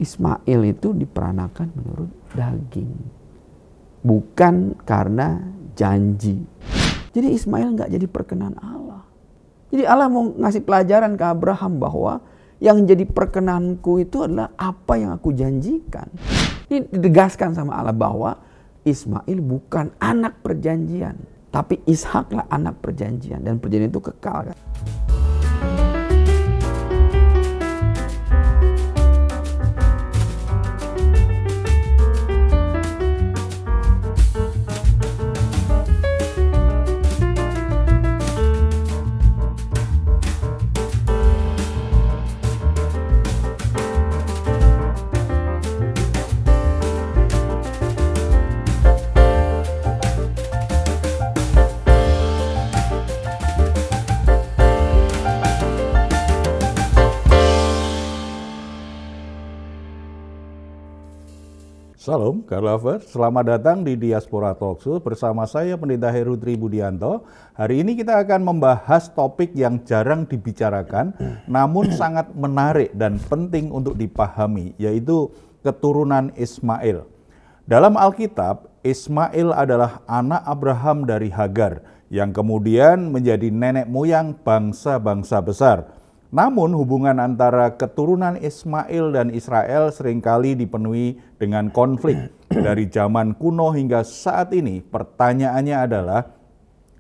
Ismail itu diperanakan menurut daging, bukan karena janji. Jadi Ismail nggak jadi perkenan Allah. Jadi Allah mau ngasih pelajaran ke Abraham bahwa yang jadi perkenanku itu adalah apa yang aku janjikan. Ini ditegaskan sama Allah bahwa Ismail bukan anak perjanjian, tapi Ishaklah anak perjanjian, dan perjanjian itu kekal kan. Salam, God Lover. Selamat datang di Diaspora Talkshow bersama saya Pendeta Heru Tribudianto. Hari ini kita akan membahas topik yang jarang dibicarakan, namun sangat menarik dan penting untuk dipahami, yaitu keturunan Ismail. Dalam Alkitab, Ismail adalah anak Abraham dari Hagar, yang kemudian menjadi nenek moyang bangsa-bangsa besar. Namun hubungan antara keturunan Ismail dan Israel seringkali dipenuhi dengan konflik. Dari zaman kuno hingga saat ini, pertanyaannya adalah,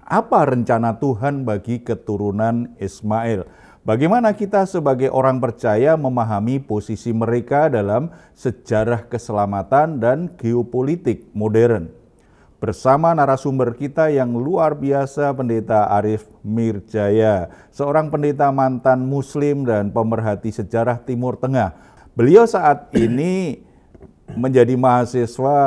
apa rencana Tuhan bagi keturunan Ismail? Bagaimana kita sebagai orang percaya memahami posisi mereka dalam sejarah keselamatan dan geopolitik modern? Bersama narasumber kita yang luar biasa, Pendeta Arief Mirjaya, seorang pendeta mantan Muslim dan pemerhati sejarah Timur Tengah. Beliau saat ini menjadi mahasiswa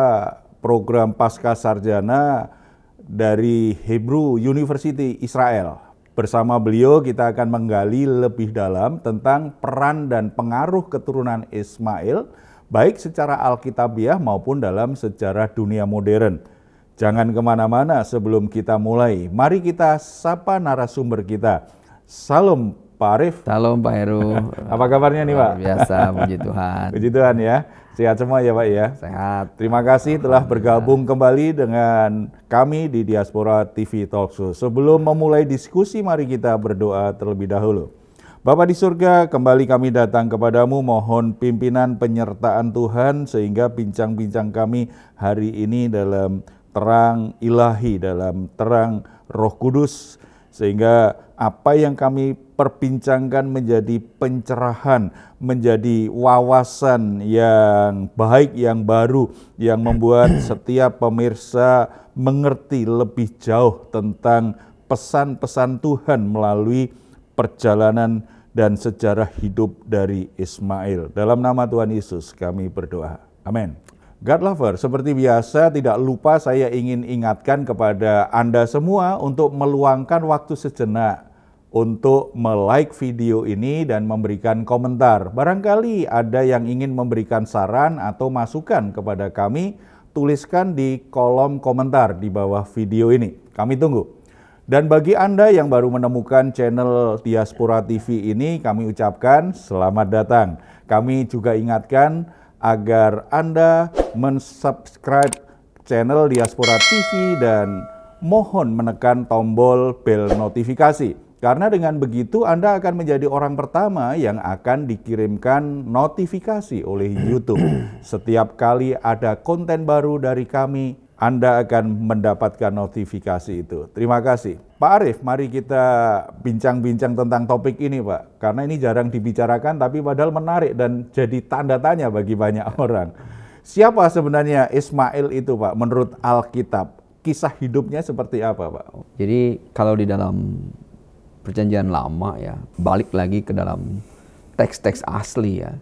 program Pasca Sarjana dari Hebrew University Israel. Bersama beliau kita akan menggali lebih dalam tentang peran dan pengaruh keturunan Ismail, baik secara alkitabiah maupun dalam sejarah dunia modern. Jangan kemana-mana sebelum kita mulai. Mari kita sapa narasumber kita. Salam Pak Arief. Salam Pak Heru. Apa kabarnya nih Pak? Biasa, puji Tuhan. Puji Tuhan ya. Sehat semua ya Pak ya? Sehat. Terima kasih telah bergabung kembali dengan kami di Diaspora TV Talkshow. Sebelum memulai diskusi, mari kita berdoa terlebih dahulu. Bapa di surga, kembali kami datang kepadamu, mohon pimpinan penyertaan Tuhan sehingga bincang-bincang kami hari ini dalam terang ilahi, dalam terang Roh Kudus, sehingga apa yang kami perbincangkan menjadi pencerahan, menjadi wawasan yang baik, yang baru, yang membuat setiap pemirsa mengerti lebih jauh tentang pesan-pesan Tuhan melalui perjalanan dan sejarah hidup dari Ismail. Dalam nama Tuhan Yesus kami berdoa. Amin. God Lover, seperti biasa tidak lupa saya ingin ingatkan kepada Anda semua untuk meluangkan waktu sejenak untuk me-like video ini dan memberikan komentar. Barangkali ada yang ingin memberikan saran atau masukan kepada kami, tuliskan di kolom komentar di bawah video ini. Kami tunggu. Dan bagi Anda yang baru menemukan channel Diaspora TV ini, kami ucapkan selamat datang. Kami juga ingatkan agar Anda mensubscribe channel Diaspora TV dan mohon menekan tombol bel notifikasi. Karena dengan begitu Anda akan menjadi orang pertama yang akan dikirimkan notifikasi oleh YouTube. Setiap kali ada konten baru dari kami, Anda akan mendapatkan notifikasi itu. Terima kasih. Pak Arief, mari kita bincang-bincang tentang topik ini Pak. Karena ini jarang dibicarakan tapi padahal menarik dan jadi tanda tanya bagi banyak orang. Siapa sebenarnya Ismail itu Pak menurut Alkitab? Kisah hidupnya seperti apa Pak? Jadi kalau di dalam perjanjian lama ya, balik lagi ke dalam teks-teks asli ya,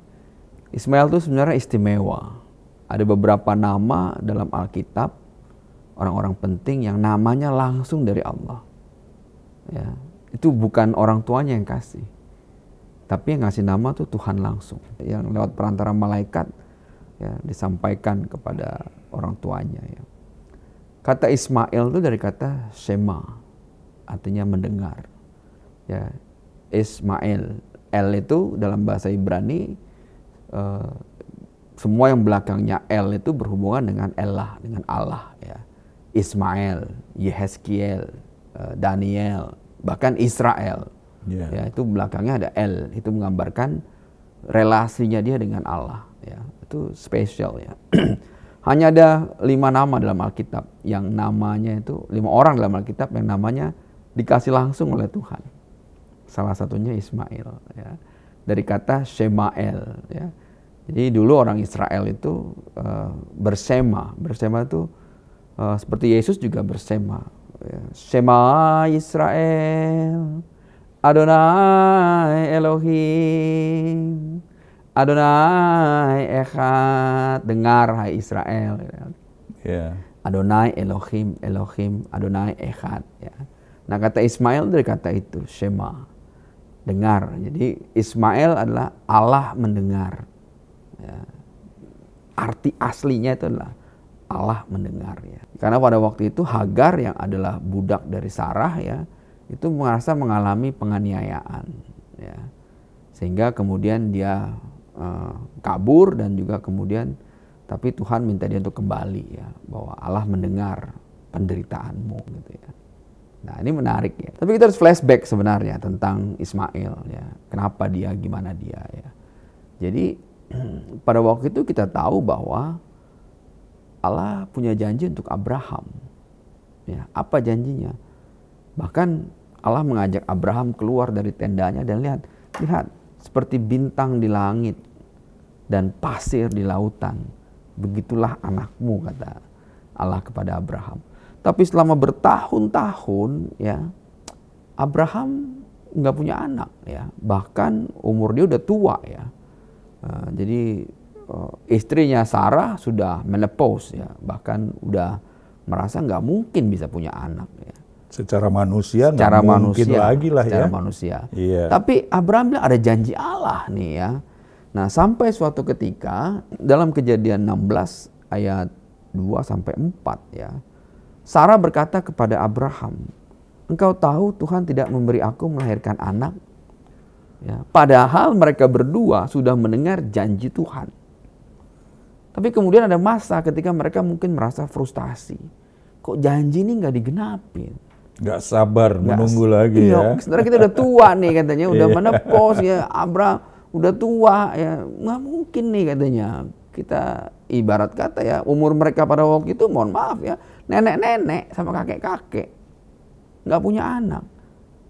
Ismail itu sebenarnya istimewa. Ada beberapa nama dalam Alkitab, orang-orang penting yang namanya langsung dari Allah. Ya, itu bukan orang tuanya yang kasih, tapi yang ngasih nama tuh Tuhan langsung, yang lewat perantara malaikat ya disampaikan kepada orang tuanya. Ya. Kata Ismail itu dari kata Shema, artinya mendengar. Ya, Ismail, El itu dalam bahasa Ibrani semua yang belakangnya El itu berhubungan dengan Elah, dengan Allah ya. Ismail, Yehezkiel, Daniel, bahkan Israel. Ya, itu belakangnya ada El, itu menggambarkan relasinya dia dengan Allah ya. Itu spesial ya. Hanya ada 5 nama dalam Alkitab yang namanya itu 5 orang dalam Alkitab yang namanya dikasih langsung oleh Tuhan. Salah satunya Ismail ya. Dari kata Shemael ya. Jadi dulu orang Israel itu bersema itu seperti Yesus juga bersema ya. Shema Israel Adonai Elohim Adonai Echad, dengar hai Israel ya. Adonai Elohim Adonai Echad ya. Nah kata Ismail dari kata itu Shema, dengar. Jadi Ismail adalah Allah mendengar ya. Arti aslinya itu adalah Allah mendengar ya. Karena pada waktu itu Hagar yang adalah budak dari Sarah ya, itu merasa mengalami penganiayaan ya. Sehingga kemudian dia kabur dan juga kemudian tapi Tuhan minta dia untuk kembali ya, bahwa Allah mendengar penderitaanmu gitu ya. Nah ini menarik ya. Tapi kita harus flashback sebenarnya tentang Ismail ya. Kenapa dia, gimana dia ya. Jadi pada waktu itu kita tahu bahwa Allah punya janji untuk Abraham. Ya, apa janjinya? Bahkan Allah mengajak Abraham keluar dari tendanya dan lihat seperti bintang di langit dan pasir di lautan. Begitulah anakmu, kata Allah kepada Abraham. Tapi selama bertahun-tahun ya Abraham nggak punya anak ya. Bahkan umur dia udah tua ya. Jadi istrinya Sarah sudah menopause ya. Bahkan udah merasa nggak mungkin bisa punya anak ya. Secara manusia nggak mungkin lagi lah secara ya. manusia. Iya. Tapi Abraham bilang ada janji Allah nih ya. Nah sampai suatu ketika dalam Kejadian 16 ayat 2-4 ya. Sarah berkata kepada Abraham, engkau tahu Tuhan tidak memberi aku melahirkan anak. Ya, padahal mereka berdua sudah mendengar janji Tuhan. Tapi kemudian ada masa ketika mereka mungkin merasa frustasi. Kok janji ini nggak digenapin? Nggak sabar menunggu lagi ya. Sebenarnya kita udah tua nih katanya, udah menopause ya, Abraham udah tua ya, nggak mungkin nih katanya. Kita ibarat kata ya, umur mereka pada waktu itu mohon maaf ya, nenek-nenek sama kakek-kakek nggak punya anak.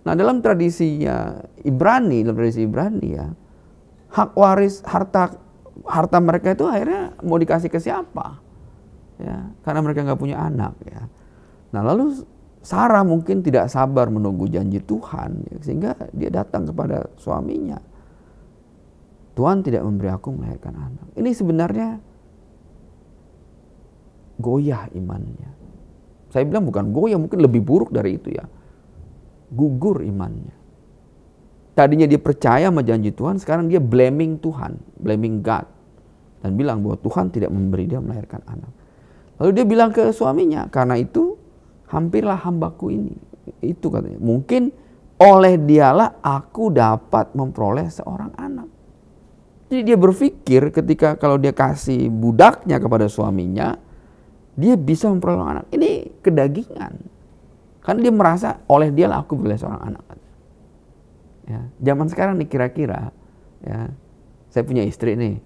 Nah dalam tradisinya Ibrani, ya, hak waris harta mereka itu akhirnya mau dikasih ke siapa? Ya, karena mereka nggak punya anak ya. Nah lalu Sarah mungkin tidak sabar menunggu janji Tuhan ya, sehingga dia datang kepada suaminya. Tuhan tidak memberi aku melahirkan anak. Ini sebenarnya goyah imannya. Saya bilang bukan goyah, mungkin lebih buruk dari itu ya. Gugur imannya. Tadinya dia percaya sama janji Tuhan, sekarang dia blaming Tuhan, blaming God. Dan bilang bahwa Tuhan tidak memberi dia melahirkan anak. Lalu dia bilang ke suaminya, karena itu hampirlah hambaku ini. Itu katanya. Mungkin oleh dialah aku dapat memperoleh seorang anak. Jadi dia berpikir ketika kalau dia kasih budaknya kepada suaminya, dia bisa memperoleh anak. Ini kedagingan. Karena dia merasa oleh dialah aku boleh seorang anak. Ya, zaman sekarang nih kira-kira, ya, saya punya istri nih,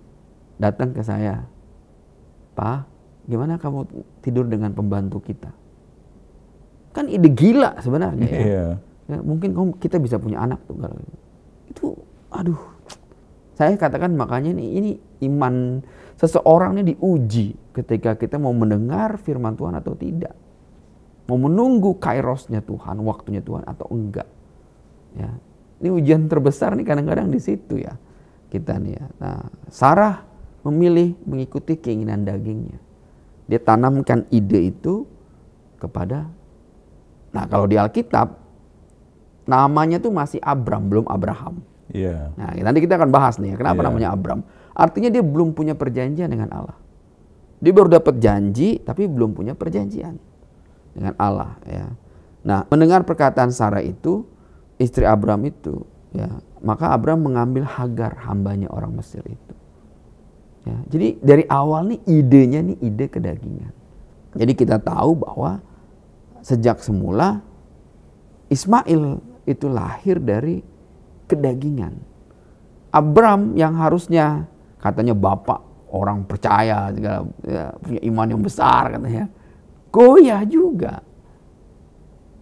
datang ke saya, Pak, gimana kamu tidur dengan pembantu kita? Kan ide gila sebenarnya ya. Yeah. Ya mungkin kita bisa punya anak tuh. Itu, aduh, saya katakan makanya ini iman seseorang ini diuji ketika kita mau mendengar firman Tuhan atau tidak. Mau menunggu kairosnya Tuhan, waktunya Tuhan atau enggak. Ya. Ini ujian terbesar nih kadang-kadang di situ ya. Kita nih ya. Nah, Sarah memilih mengikuti keinginan dagingnya. Dia tanamkan ide itu kepada, nah kalau di Alkitab namanya tuh masih Abram, belum Abraham. Yeah. Nah, nanti kita akan bahas nih ya, kenapa namanya Abram. Artinya dia belum punya perjanjian dengan Allah. Dia baru dapat janji tapi belum punya perjanjian dengan Allah ya. Nah, mendengar perkataan Sarah itu, istri Abram itu ya, maka Abram mengambil Hagar, hambanya orang Mesir itu. Ya, jadi dari awal nih idenya nih ide kedagingan. Jadi kita tahu bahwa sejak semula Ismail itu lahir dari kedagingan. Abram yang harusnya katanya bapak orang percaya, ya, punya iman yang besar katanya, goyah juga.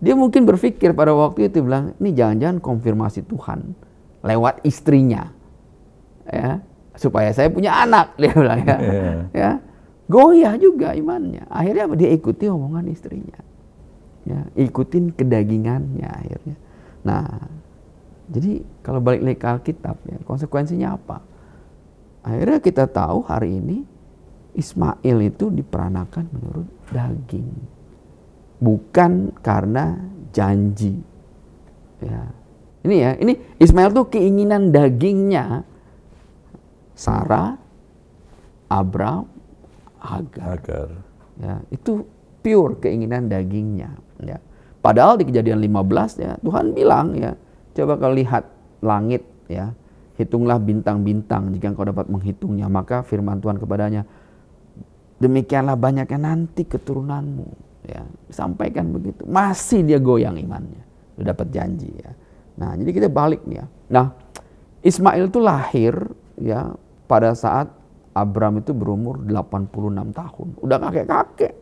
Dia mungkin berpikir pada waktu itu bilang, ini jangan-jangan konfirmasi Tuhan lewat istrinya, ya, supaya saya punya anak, dia bilang ya. Ya, goyah juga imannya. Akhirnya dia ikuti omongan istrinya, ya, ikutin kedagingannya akhirnya. Nah, jadi kalau balik lagi ke Alkitab, ya, konsekuensinya apa? Akhirnya kita tahu hari ini Ismail itu diperanakan menurut daging, bukan karena janji. Ya. Ini Ismail tuh keinginan dagingnya Sarah, Abram, Hagar. Ya, itu pure keinginan dagingnya. Ya. Padahal di Kejadian 15 ya Tuhan bilang ya, coba kau lihat langit ya, hitunglah bintang-bintang, jika engkau dapat menghitungnya, maka firman Tuhan kepadanya, demikianlah banyaknya nanti keturunanmu. Ya, sampaikan begitu. Masih dia goyang imannya. Sudah dapat janji ya. Nah, jadi kita balik nih ya. Nah, Ismail itu lahir ya pada saat Abram itu berumur 86 tahun. Udah kakek-kakek.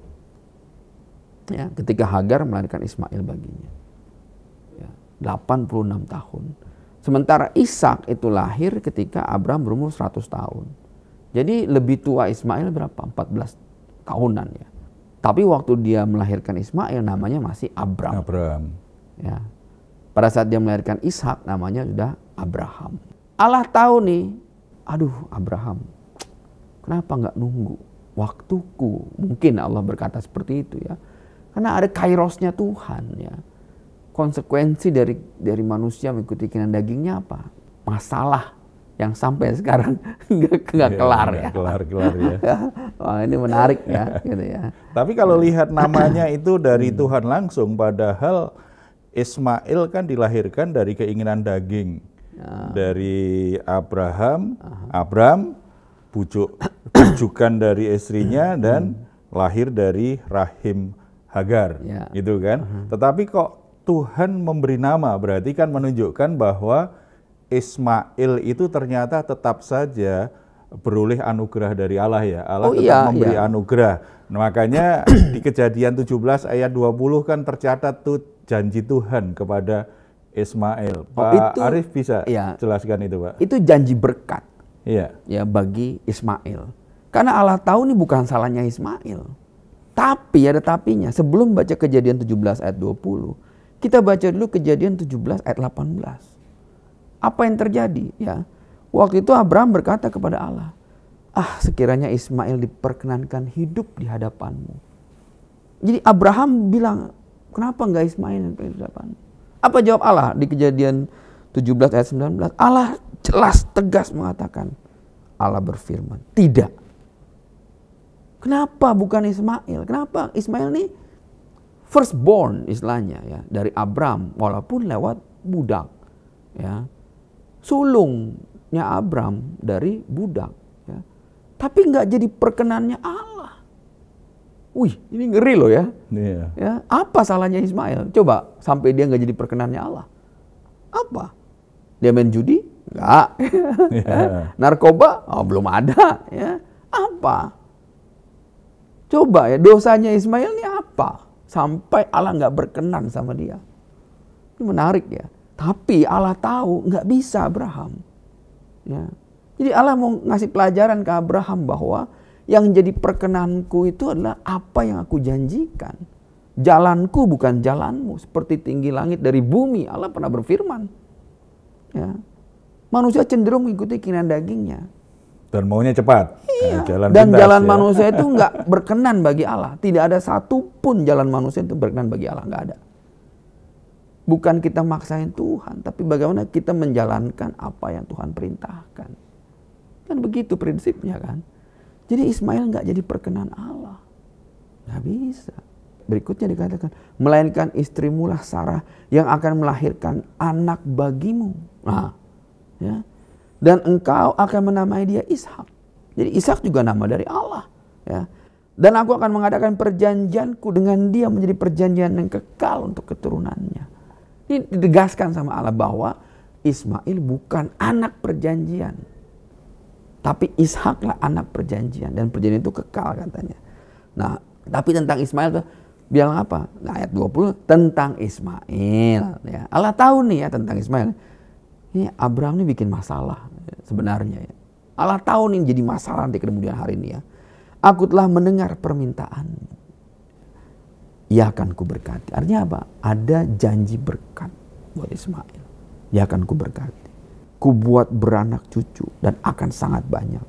Ya, ketika Hagar melahirkan Ismail baginya. Ya, 86 tahun. Sementara Ishak itu lahir ketika Abram berumur 100 tahun. Jadi lebih tua Ismail berapa? 14 tahunan ya. Tapi waktu dia melahirkan Ismail namanya masih Abram. Ya. Pada saat dia melahirkan Ishak namanya sudah Abraham. Allah tahu nih, aduh Abraham, kenapa nggak nunggu waktuku? Mungkin Allah berkata seperti itu ya. Karena ada kairosnya Tuhan ya. Konsekuensi dari manusia mengikuti keinginan dagingnya apa? Masalah yang sampai sekarang nggak kelar ya. Kelar ya. Wah, ini menarik ya, gitu ya. Tapi kalau lihat namanya itu dari Tuhan langsung, padahal Ismail kan dilahirkan dari keinginan daging. Dari Abram, bujukan dari istrinya dan lahir dari rahim Hagar, gitu kan. Tetapi kok Tuhan memberi nama, berarti kan menunjukkan bahwa Ismail itu ternyata tetap saja beroleh anugerah dari Allah ya. Allah tetap memberi anugerah. Nah, makanya di Kejadian 17 ayat 20 kan tercatat tuh janji Tuhan kepada Ismail. Pak Arif bisa jelaskan itu, Pak? Itu janji berkat ya bagi Ismail. Karena Allah tahu ini bukan salahnya Ismail. Tapi ada tapinya. Sebelum baca Kejadian 17 ayat 20, kita baca dulu Kejadian 17 ayat 18. Apa yang terjadi? Ya, waktu itu Abraham berkata kepada Allah, sekiranya Ismail diperkenankan hidup di hadapanmu. Jadi Abraham bilang, kenapa enggak Ismail di hadapanmu? Apa jawab Allah di Kejadian 17 ayat 19? Allah jelas tegas mengatakan, Allah berfirman, tidak. Kenapa bukan Ismail? Kenapa Ismail ini firstborn istilahnya ya dari Abram, walaupun lewat budak ya. Sulungnya Abram dari budak ya. Tapi nggak jadi perkenannya Allah. Wih, ini ngeri loh ya. Ya, apa salahnya Ismail? Coba sampai dia nggak jadi perkenannya Allah. Apa? Dia main judi? Enggak. Narkoba? Belum ada ya. Apa? Coba ya, dosanya Ismail ini apa? Sampai Allah nggak berkenan sama dia. Ini menarik ya. Tapi Allah tahu nggak bisa Abraham. Ya. Jadi Allah mau ngasih pelajaran ke Abraham bahwa yang jadi perkenanku itu adalah apa yang aku janjikan. Jalanku bukan jalanmu. Seperti tinggi langit dari bumi. Allah pernah berfirman. Ya. Manusia cenderung mengikuti keinginan dagingnya. Dan maunya cepat. Iya. Dan jalan manusia itu nggak berkenan bagi Allah. Tidak ada satupun jalan manusia itu berkenan bagi Allah. Nggak ada. Bukan kita maksain Tuhan, tapi bagaimana kita menjalankan apa yang Tuhan perintahkan. Kan begitu prinsipnya kan. Jadi Ismail nggak jadi perkenan Allah. Nggak bisa. Berikutnya dikatakan, melainkan istrimulah Sarah yang akan melahirkan anak bagimu. Nah, ya. Dan engkau akan menamai dia Ishak. Jadi Ishak juga nama dari Allah. Ya. Dan aku akan mengadakan perjanjianku dengan dia menjadi perjanjian yang kekal untuk keturunannya. Ini ditegaskan sama Allah bahwa Ismail bukan anak perjanjian. Tapi Ishaklah anak perjanjian. Dan perjanjian itu kekal katanya. Nah, tapi tentang Ismail tuh bilang apa? Nah, ayat 20 tentang Ismail. Ya. Allah tahu nih ya tentang Ismail. Ini Abraham nih bikin masalah sebenarnya. Ya. Allah tahu nih jadi masalah nanti kemudian hari ini ya. Aku telah mendengar permintaanmu. Ia akan kuberkati. Artinya apa? Ada janji berkat buat Ismail. Dia akan kuberkati. Kubuat beranak cucu dan akan sangat banyak.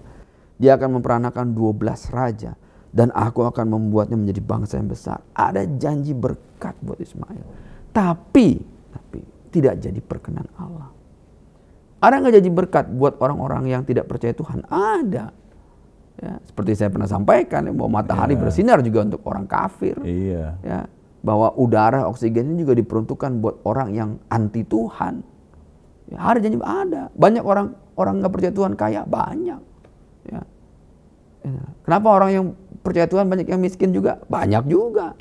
Dia akan memperanakan 12 raja. Dan aku akan membuatnya menjadi bangsa yang besar. Ada janji berkat buat Ismail. Tapi tidak jadi perkenan Allah. Ada nggak janji berkat buat orang-orang yang tidak percaya Tuhan? Ada. Ya, seperti saya pernah sampaikan, bahwa matahari bersinar juga untuk orang kafir. Iya. Ya, bahwa udara, oksigennya juga diperuntukkan buat orang yang anti Tuhan. Ya, ada janji, ada. Banyak orang nggak percaya Tuhan kaya, banyak. Ya. Ya. Kenapa orang yang percaya Tuhan banyak yang miskin juga? Banyak juga.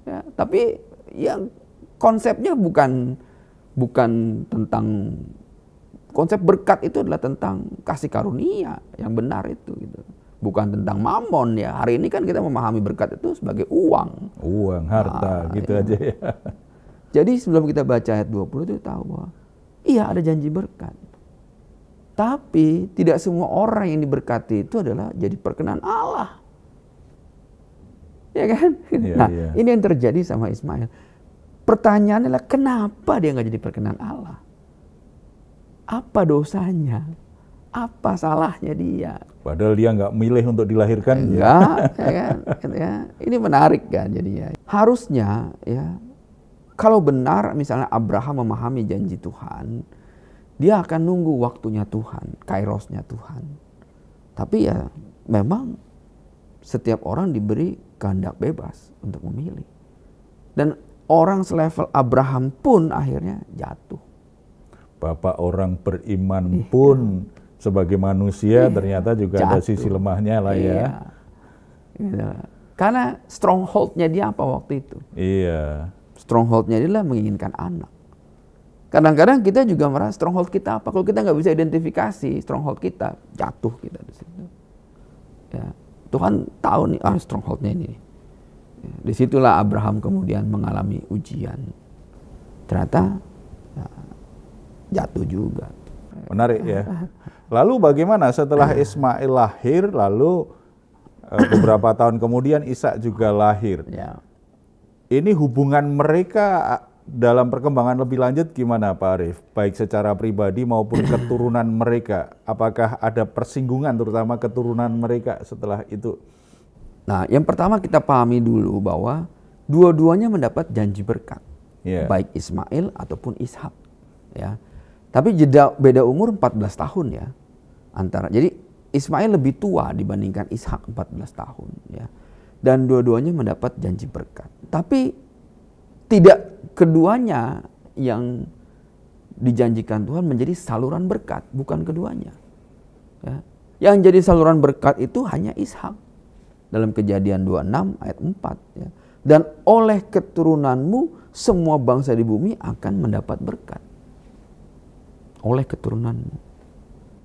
Ya, tapi yang konsepnya bukan tentang, konsep berkat itu adalah tentang kasih karunia yang benar itu gitu. Bukan tentang mamon ya. Hari ini kan kita memahami berkat itu sebagai uang. Uang, harta, gitu ya. Aja ya. Jadi sebelum kita baca ayat 20 itu tahu bahwa iya ada janji berkat. Tapi tidak semua orang yang diberkati itu adalah jadi perkenan Allah. Ya kan? Nah, ini yang terjadi sama Ismail. Pertanyaannya adalah kenapa dia nggak jadi perkenan Allah? Apa dosanya? Apa salahnya dia? Padahal dia nggak milih untuk dilahirkan. Enggak, ya kan? Ya, ini menarik kan jadinya. Harusnya ya, kalau benar misalnya Abraham memahami janji Tuhan, dia akan nunggu waktunya Tuhan, kairosnya Tuhan. Tapi ya memang setiap orang diberi kehendak bebas untuk memilih. Dan orang selevel Abraham pun akhirnya jatuh. Bapak orang beriman pun sebagai manusia ternyata juga jatuh. Ada sisi lemahnya lah ya. Gitu. Karena stronghold-nya dia apa waktu itu? Iya. Stronghold-nya dia adalah menginginkan anak. Kadang-kadang kita juga merasa stronghold kita apa? Kalau kita nggak bisa identifikasi stronghold kita, jatuh kita di situ. Ya, Tuhan tahu nih, stronghold-nya ini. Ya, disitulah Abraham kemudian mengalami ujian. Ternyata ya, jatuh juga. Menarik ya. Lalu bagaimana setelah Ismail lahir, lalu beberapa tahun kemudian Ishak juga lahir. Ya. Ini hubungan mereka dalam perkembangan lebih lanjut gimana Pak Arief? Baik secara pribadi maupun keturunan mereka. Apakah ada persinggungan terutama keturunan mereka setelah itu? Nah, yang pertama kita pahami dulu bahwa dua-duanya mendapat janji berkat. Baik Ismail ataupun Ishak. Ya. Tapi beda umur 14 tahun ya. Jadi Ismail lebih tua dibandingkan Ishak 14 tahun ya. Dan dua-duanya mendapat janji berkat. Tapi tidak keduanya yang dijanjikan Tuhan menjadi saluran berkat, bukan keduanya. Ya. Yang jadi saluran berkat itu hanya Ishak. Dalam Kejadian 26 ayat 4 ya. Dan oleh keturunanmu semua bangsa di bumi akan mendapat berkat. Oleh keturunanmu.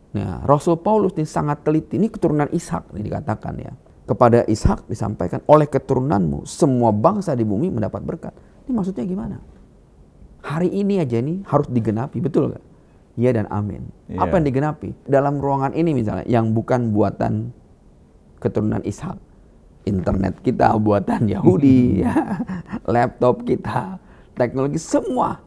Nah, Rasul Paulus ini sangat teliti. Ini keturunan Ishak ini dikatakan ya. Kepada Ishak disampaikan oleh keturunanmu semua bangsa di bumi mendapat berkat. Ini maksudnya gimana? Hari ini aja ini harus digenapi, betul gak? Iya dan amin. Apa yang digenapi? Dalam ruangan ini misalnya yang bukan buatan keturunan Ishak. Internet kita buatan Yahudi, ya. Laptop kita, teknologi semua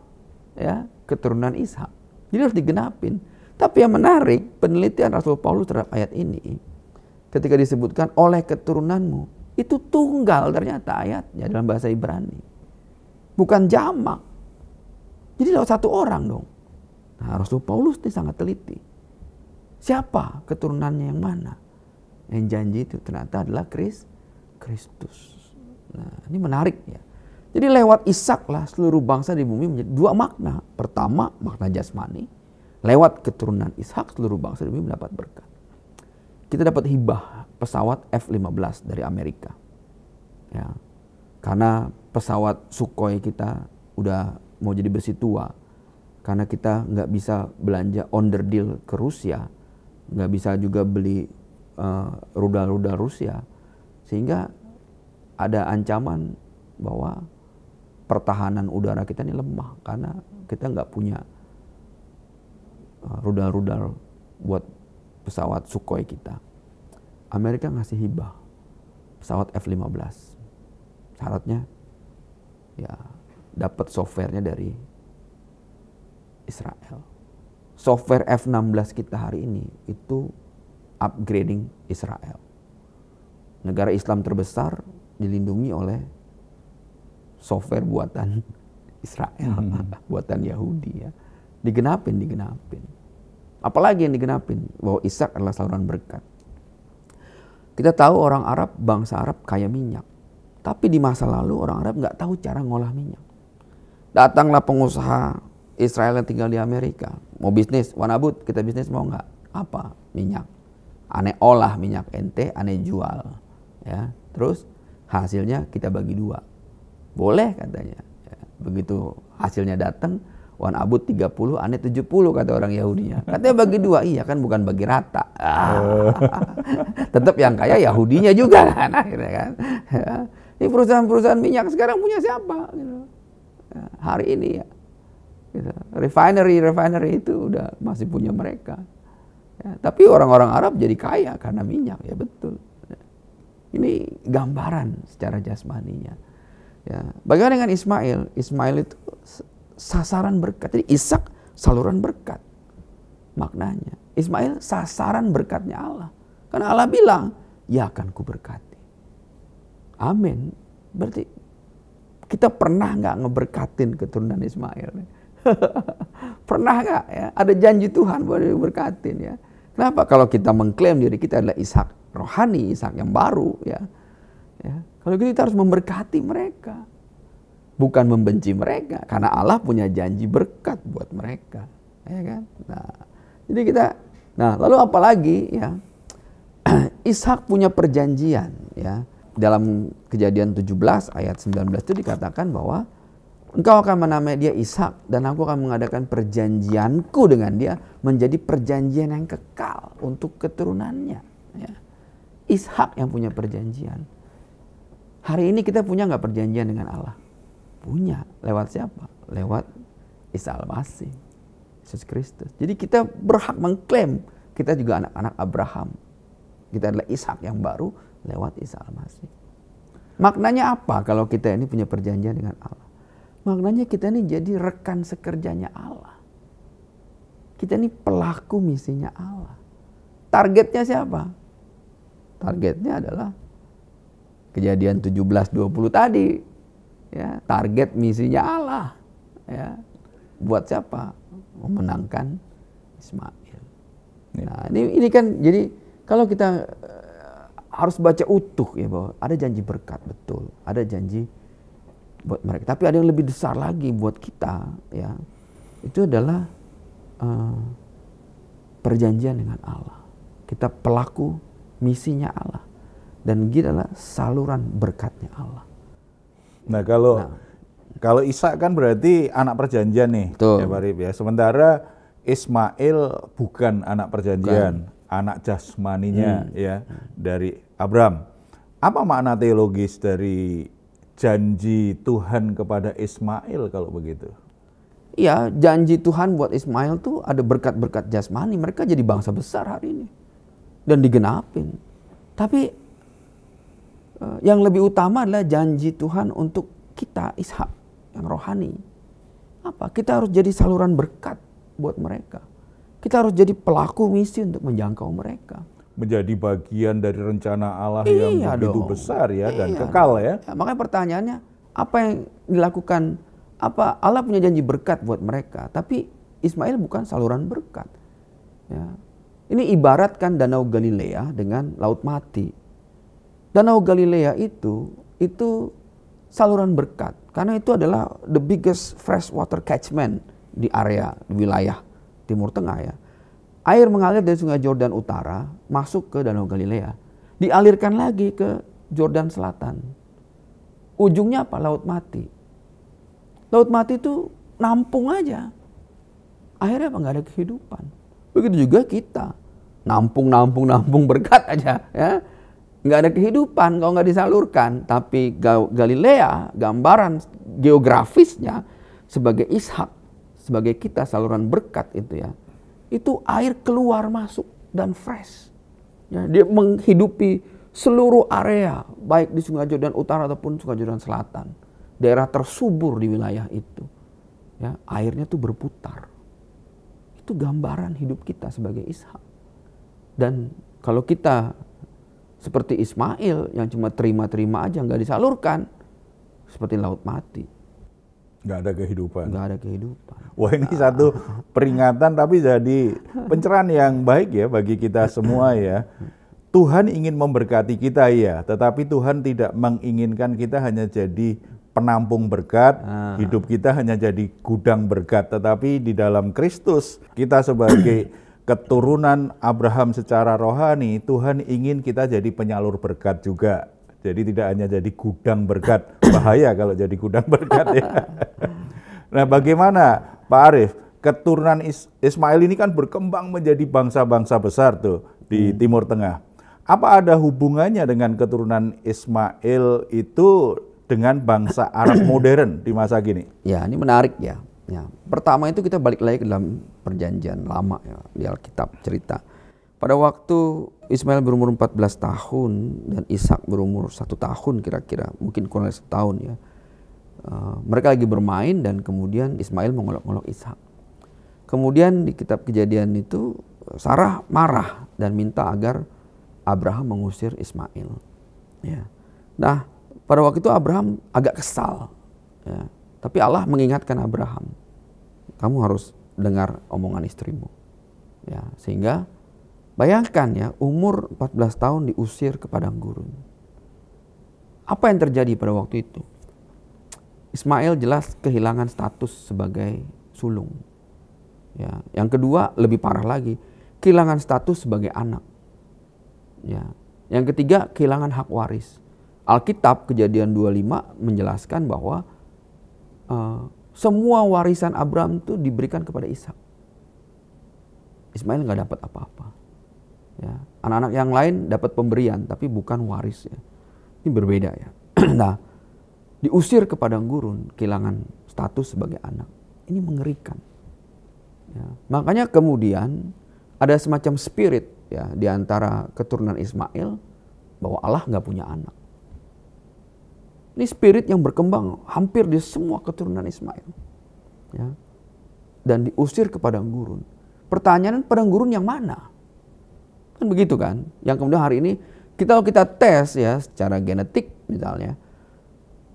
ya keturunan Ishak. Jadi harus digenapin. Tapi yang menarik, penelitian Rasul Paulus terhadap ayat ini, ketika disebutkan oleh keturunanmu, itu tunggal ternyata ayatnya dalam bahasa Ibrani. Bukan jamak. Jadi lewat satu orang dong. Nah, Rasul Paulus ini sangat teliti. Siapa keturunannya yang mana? Yang janji itu ternyata adalah Kristus. Nah, ini menarik ya. Jadi lewat Ishak lah seluruh bangsa di bumi menjadi dua makna. Pertama, makna jasmani. Lewat keturunan Ishak seluruh bangsa di bumi mendapat berkat. kita dapat hibah pesawat F-15 dari Amerika. Ya. Karena pesawat Sukhoi kita udah mau jadi besi tua. Karena kita nggak bisa belanja under deal ke Rusia, nggak bisa juga beli rudal-rudal Rusia, sehingga ada ancaman bahwa pertahanan udara kita ini lemah karena kita nggak punya rudal-rudal buat pesawat Sukhoi kita. Amerika ngasih hibah pesawat F-15. Syaratnya ya dapat softwarenya dari Israel. Software F-16 kita hari ini itu upgrading Israel. Negara Islam terbesar dilindungi oleh software buatan Israel, buatan Yahudi ya. Digenapin. Apalagi yang digenapin? Bahwa Ishak adalah saluran berkat. Kita tahu orang Arab, bangsa Arab kaya minyak. Tapi di masa lalu orang Arab nggak tahu cara ngolah minyak. Datanglah pengusaha Israel yang tinggal di Amerika. Mau bisnis, wanabut, kita bisnis mau nggak? Apa? Minyak. Aneh olah minyak ente, aneh jual. Ya, terus hasilnya kita bagi dua. Boleh katanya. Ya, begitu hasilnya datang, wanabut 30, aneh 70 kata orang Yahudinya. Katanya bagi dua, iya kan bukan bagi rata. Tetap yang kaya Yahudinya juga kan akhirnya kan. Ya. Ini perusahaan-perusahaan minyak sekarang punya siapa? Gitu. Ya, hari ini ya. Gitu. Refinery itu udah masih punya mereka. Ya, tapi orang-orang Arab jadi kaya karena minyak, ya betul. Ini gambaran secara jasmaninya. Ya, bagaimana dengan Ismail? Ismail itu sasaran berkat. Jadi Ishak saluran berkat. Maknanya. Ismail sasaran berkatnya Allah. Karena Allah bilang, ya akan kuberkati. Amin. Berarti kita pernah nggak ngeberkatin keturunan Ismail? Pernah nggak ya? Ada janji Tuhan buat diberkatin ya. Kenapa? Kalau kita mengklaim diri kita adalah Ishak rohani, Ishak yang baru ya. Ya. Kalau gitu kita harus memberkati mereka. Bukan membenci mereka. Karena Allah punya janji berkat buat mereka. Ya kan? Nah, jadi kita, lalu apa lagi ya? Ishak punya perjanjian ya. Dalam Kejadian 17 ayat 19 itu dikatakan bahwa engkau akan menamai dia Ishak dan aku akan mengadakan perjanjianku dengan dia menjadi perjanjian yang kekal untuk keturunannya. Ya. Ishak yang punya perjanjian. Hari ini kita punya nggak perjanjian dengan Allah? Punya. Lewat siapa? Lewat Isa Al-Masih, Yesus Kristus. Jadi kita berhak mengklaim kita juga anak-anak Abraham. Kita adalah Ishak yang baru lewat Isa Al-Masih. Maknanya apa kalau kita ini punya perjanjian dengan Allah? Maknanya kita ini jadi rekan sekerjanya Allah. Kita ini pelaku misinya Allah. Targetnya siapa? Targetnya adalah Kejadian 17:20 tadi. Ya, target misinya Allah. Ya. Buat siapa? Memenangkan Ismail. Nah, ini kan jadi kalau kita harus baca utuh ya bahwa ada janji berkat, betul. Ada janji buat mereka. Tapi ada yang lebih besar lagi buat kita ya. Itu adalah perjanjian dengan Allah. Kita pelaku misinya Allah. Dan kita adalah saluran berkatnya Allah. Nah, kalau Ishak kan berarti anak perjanjian nih, ya Pak Rip ya. Sementara Ismail bukan anak perjanjian. Anak jasmaninya ya dari Abraham. Apa makna teologis dari janji Tuhan kepada Ismail kalau begitu? Iya, janji Tuhan buat Ismail tuh ada berkat-berkat jasmani. Mereka jadi bangsa besar hari ini. Dan digenapin. Tapi yang lebih utama adalah janji Tuhan untuk kita, Ishak, yang rohani. Apa? Kita harus jadi saluran berkat buat mereka. Kita harus jadi pelaku misi untuk menjangkau mereka. Menjadi bagian dari rencana Allah yang begitu besar ya dan kekal ya. Makanya pertanyaannya, apa yang dilakukan? Apa Allah punya janji berkat buat mereka? Tapi Ismail bukan saluran berkat. Ya. Ini ibaratkan Danau Galilea dengan Laut Mati. Danau Galilea itu saluran berkat. Karena itu adalah the biggest freshwater catchment di area, di wilayah Timur Tengah ya. Air mengalir dari Sungai Yordan Utara masuk ke Danau Galilea, dialirkan lagi ke Yordan Selatan. Ujungnya apa? Laut Mati. Laut Mati itu nampung aja. Akhirnya apa? Nggak ada kehidupan. Begitu juga kita. Nampung berkat aja. Ya. Nggak ada kehidupan kalau nggak disalurkan. Tapi Galilea, gambaran geografisnya sebagai Ishak, sebagai kita saluran berkat itu ya. Itu air keluar masuk dan fresh. Ya, dia menghidupi seluruh area, baik di Sungai Yordan Utara ataupun Sungai Yordan Selatan. Daerah tersubur di wilayah itu. Ya, airnya tuh berputar. Itu gambaran hidup kita sebagai Ishak. Dan kalau kita seperti Ismail yang cuma terima-terima aja, nggak disalurkan, seperti laut mati. Nggak ada kehidupan. Nggak ada kehidupan. Wah, ini satu peringatan tapi jadi pencerahan yang baik ya bagi kita semua ya. Tuhan ingin memberkati kita ya, tetapi Tuhan tidak menginginkan kita hanya jadi penampung berkat, hidup kita hanya jadi gudang berkat. Tetapi di dalam Kristus kita sebagai keturunan Abraham secara rohani, Tuhan ingin kita jadi penyalur berkat juga. Jadi tidak hanya jadi gudang berkat, bahaya kalau jadi gudang berkat ya. Nah, bagaimana Pak Arief, keturunan Ismail ini kan berkembang menjadi bangsa-bangsa besar tuh di Timur Tengah. Apa ada hubungannya dengan keturunan Ismail itu dengan bangsa Arab modern di masa kini? Ya, ini menarik ya. Ya, pertama itu kita balik lagi ke dalam perjanjian lama ya, di Alkitab cerita. Pada waktu Ismail berumur 14 tahun dan Ishak berumur 1 tahun kira-kira, mungkin kurang dari 1 tahun ya. Mereka lagi bermain dan kemudian Ismail mengolok-olok Ishak. Kemudian di kitab Kejadian itu Sarah marah dan minta agar Abraham mengusir Ismail. Ya. Nah, pada waktu itu Abraham agak kesal. Ya. Tapi Allah mengingatkan Abraham, kamu harus dengar omongan istrimu. Ya, sehingga bayangkan ya, umur 14 tahun diusir ke padang gurun. Apa yang terjadi pada waktu itu? Ismail jelas kehilangan status sebagai sulung. Ya, yang kedua lebih parah lagi, kehilangan status sebagai anak. Ya, yang ketiga kehilangan hak waris. Alkitab Kejadian 25 menjelaskan bahwa semua warisan Abraham itu diberikan kepada Ishak. Ismail nggak dapat apa-apa. Ya, anak-anak yang lain dapat pemberian, tapi bukan waris. Ya. Ini berbeda ya. Nah, diusir ke padang gurun, kehilangan status sebagai anak. Ini mengerikan. Ya. Makanya kemudian ada semacam spirit ya di antara keturunan Ismail bahwa Allah nggak punya anak. Ini spirit yang berkembang hampir di semua keturunan Ismail. Ya. Dan diusir ke padang gurun. Pertanyaan, padang gurun yang mana? Kan begitu kan? Yang kemudian hari ini kalau kita tes ya secara genetik misalnya.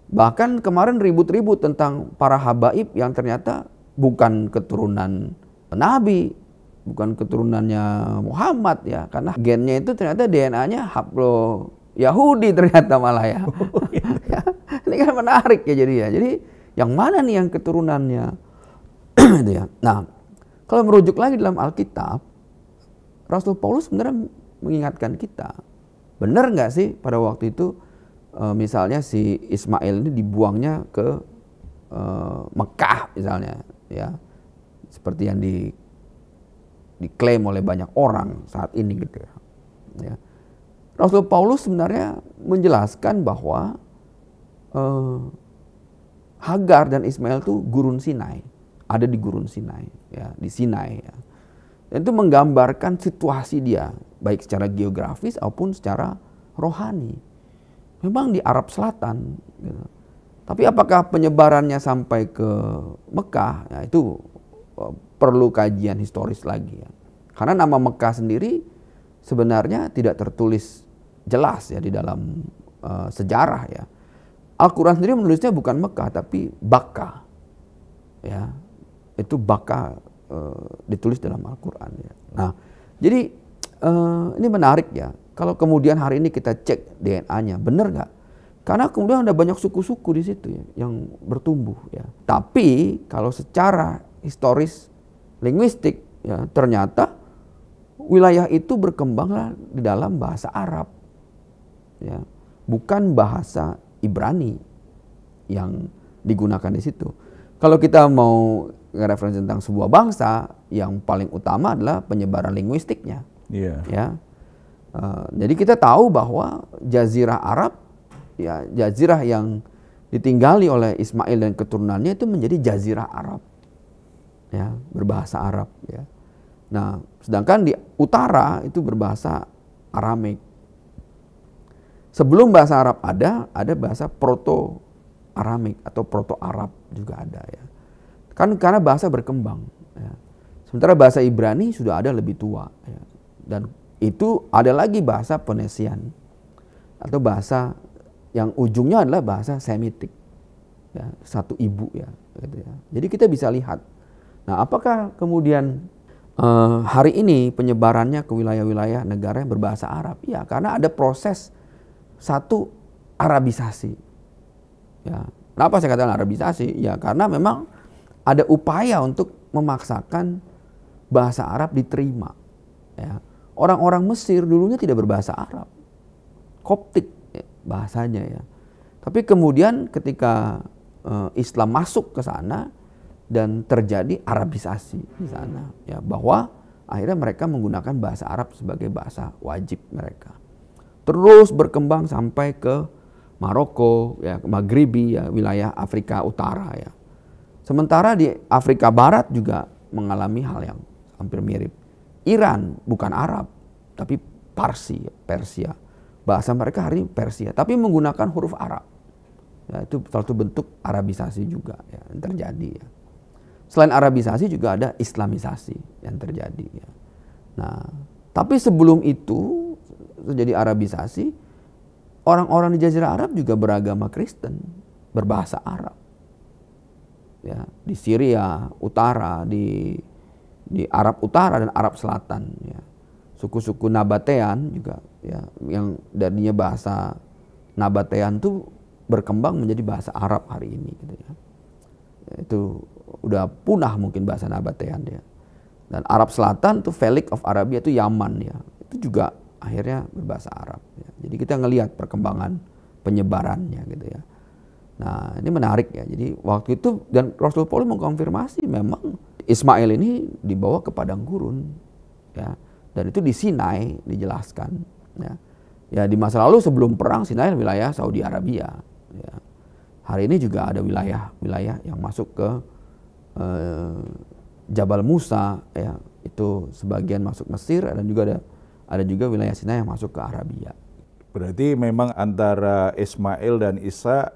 Bahkan kemarin ribut-ribut tentang para habaib yang ternyata bukan keturunan Nabi, bukan keturunannya Muhammad ya. Karena gennya itu ternyata DNA-nya haplo Yahudi ternyata malah ya. Ya. Ini kan menarik ya jadi ya. Jadi yang mana nih yang keturunannya? Gitu ya. Nah, kalau merujuk lagi dalam Alkitab, Rasul Paulus sebenarnya mengingatkan kita, benar nggak sih pada waktu itu misalnya si Ismail ini dibuangnya ke Mekah misalnya, ya seperti yang diklaim oleh banyak orang saat ini gitu ya. Ya. Rasul Paulus sebenarnya menjelaskan bahwa Hagar dan Ismail itu gurun Sinai, ada di gurun Sinai, ya di Sinai. Ya. Dan itu menggambarkan situasi dia, baik secara geografis maupun secara rohani. Memang di Arab Selatan, gitu. Tapi apakah penyebarannya sampai ke Mekah? Ya, itu perlu kajian historis lagi. Ya. Karena nama Mekah sendiri sebenarnya tidak tertulis jelas ya di dalam sejarah ya. Al-Quran sendiri menulisnya bukan Mekah tapi Bakka. Ya, itu Bakka ditulis dalam Al-Quran. Ya. Nah, jadi ini menarik ya. Kalau kemudian hari ini kita cek DNA-nya, benar nggak? Karena kemudian ada banyak suku-suku di situ ya, yang bertumbuh. Ya. Tapi kalau secara historis, linguistik, ya ternyata wilayah itu berkembanglah di dalam bahasa Arab, ya, bukan bahasa Ibrani yang digunakan di situ. Kalau kita mau referensi tentang sebuah bangsa, yang paling utama adalah penyebaran linguistiknya. Ya. Jadi kita tahu bahwa Jazirah Arab, ya, jazirah yang ditinggali oleh Ismail dan keturunannya itu menjadi Jazirah Arab, ya, berbahasa Arab. Ya. Nah, sedangkan di utara itu berbahasa Aramaik. Sebelum bahasa Arab ada bahasa Proto-Aramaik atau Proto-Arab juga ada, ya. Kan karena bahasa berkembang, ya. Sementara bahasa Ibrani sudah ada lebih tua, ya. Dan itu ada lagi bahasa Ponesian atau bahasa yang ujungnya adalah bahasa Semitik, ya, satu ibu, ya, gitu ya. Jadi kita bisa lihat. Nah, apakah kemudian hari ini penyebarannya ke wilayah-wilayah negara yang berbahasa Arab? Ya, karena ada proses satu Arabisasi. Ya, kenapa saya katakan Arabisasi? Ya, karena memang ada upaya untuk memaksakan bahasa Arab diterima. Ya. Orang-orang Mesir dulunya tidak berbahasa Arab, Koptik, ya, bahasanya, ya. Tapi kemudian ketika Islam masuk ke sana dan terjadi Arabisasi di sana, ya, bahwa akhirnya mereka menggunakan bahasa Arab sebagai bahasa wajib mereka. Terus berkembang sampai ke Maroko, ya, Maghribi, ya, wilayah Afrika Utara, ya. Sementara di Afrika Barat juga mengalami hal yang hampir mirip. Iran bukan Arab, tapi Parsi, Persia. Bahasa mereka hari ini Persia, tapi menggunakan huruf Arab. Ya, itu satu bentuk Arabisasi juga, ya, yang terjadi, ya. Selain Arabisasi juga ada Islamisasi yang terjadi, ya. Nah, tapi sebelum itu terjadi Arabisasi, orang-orang di Jazirah Arab juga beragama Kristen, berbahasa Arab. Ya, di Syria Utara, di Arab Utara dan Arab Selatan, ya. Suku-suku Nabatean juga, ya, yang darinya bahasa Nabatean tuh berkembang menjadi bahasa Arab hari ini, gitu, ya. Itu udah punah mungkin bahasa Nabatean, ya. Dan Arab Selatan tuh Felix of Arabia itu Yaman, ya. Itu juga akhirnya berbahasa Arab, ya. Jadi kita ngelihat perkembangan penyebarannya, gitu, ya. Nah, ini menarik, ya. Jadi waktu itu dan Rasul Paulus mengkonfirmasi memang Ismail ini dibawa ke padang gurun, ya. Dan itu di Sinai dijelaskan, ya. Ya, di masa lalu sebelum perang Sinai wilayah Saudi Arabia, ya. Hari ini juga ada wilayah yang masuk ke Jabal Musa, ya. Itu sebagian masuk Mesir dan juga ada juga wilayah Sinai yang masuk ke Arabia. Berarti memang antara Ismail dan Isa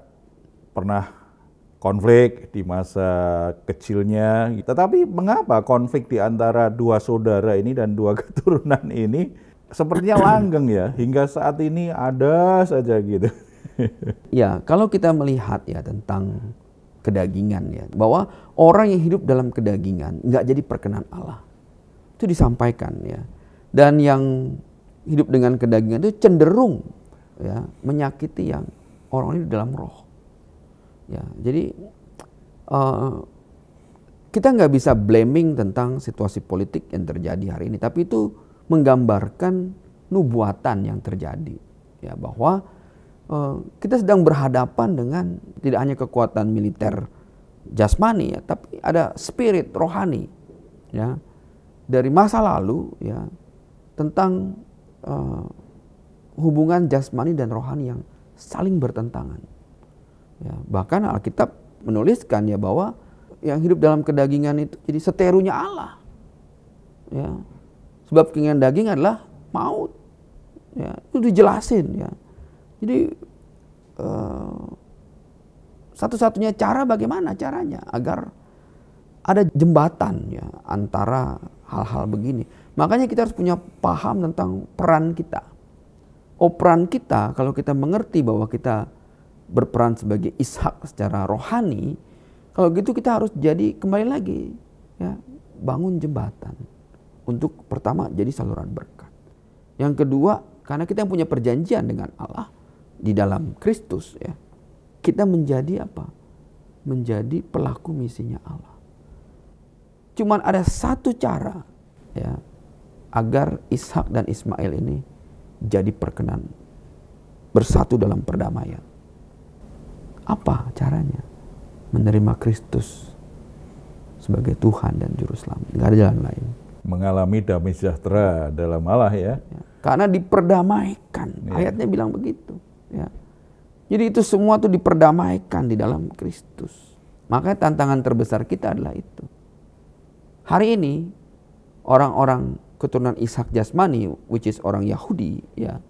pernah konflik di masa kecilnya. Tetapi mengapa konflik di antara dua saudara ini dan dua keturunan ini sepertinya langgeng, ya, hingga saat ini ada saja gitu. Ya, kalau kita melihat, ya, tentang kedagingan, ya, bahwa orang yang hidup dalam kedagingan nggak jadi perkenan Allah. Itu disampaikan, ya. Dan yang hidup dengan kedagingan itu cenderung, ya, menyakiti yang orang ini dalam roh. Ya, jadi kita nggak bisa blaming tentang situasi politik yang terjadi hari ini, tapi itu menggambarkan nubuatan yang terjadi, ya, bahwa kita sedang berhadapan dengan tidak hanya kekuatan militer jasmani, ya, tapi ada spirit rohani, ya, dari masa lalu, ya, tentang hubungan jasmani dan rohani yang saling bertentangan. Ya, bahkan Alkitab menuliskan, ya, bahwa yang hidup dalam kedagingan itu jadi seterunya Allah. Ya. Sebab keinginan daging adalah maut. Ya, itu dijelasin, ya. Jadi satu-satunya cara bagaimana caranya agar ada jembatan, ya, antara hal-hal begini. Makanya kita harus punya paham tentang peran kita. Peran kita, kalau kita mengerti bahwa kita berperan sebagai Ishak secara rohani, kalau gitu kita harus jadi kembali lagi, ya, bangun jembatan untuk pertama jadi saluran berkat. Yang kedua, karena kita punya perjanjian dengan Allah di dalam Kristus, ya, kita menjadi apa? Menjadi pelaku misinya Allah. Cuman ada satu cara, ya, agar Ishak dan Ismail ini jadi perkenan bersatu dalam perdamaian. Apa caranya? Menerima Kristus sebagai Tuhan dan Juru Selamat. Nggak ada jalan lain. Mengalami damai sejahtera dalam Allah ya. Karena diperdamaikan. Ayatnya bilang begitu. Ya. Jadi itu semua tuh diperdamaikan di dalam Kristus. Makanya tantangan terbesar kita adalah itu. Hari ini orang-orang keturunan Ishak jasmani, which is orang Yahudi, ya,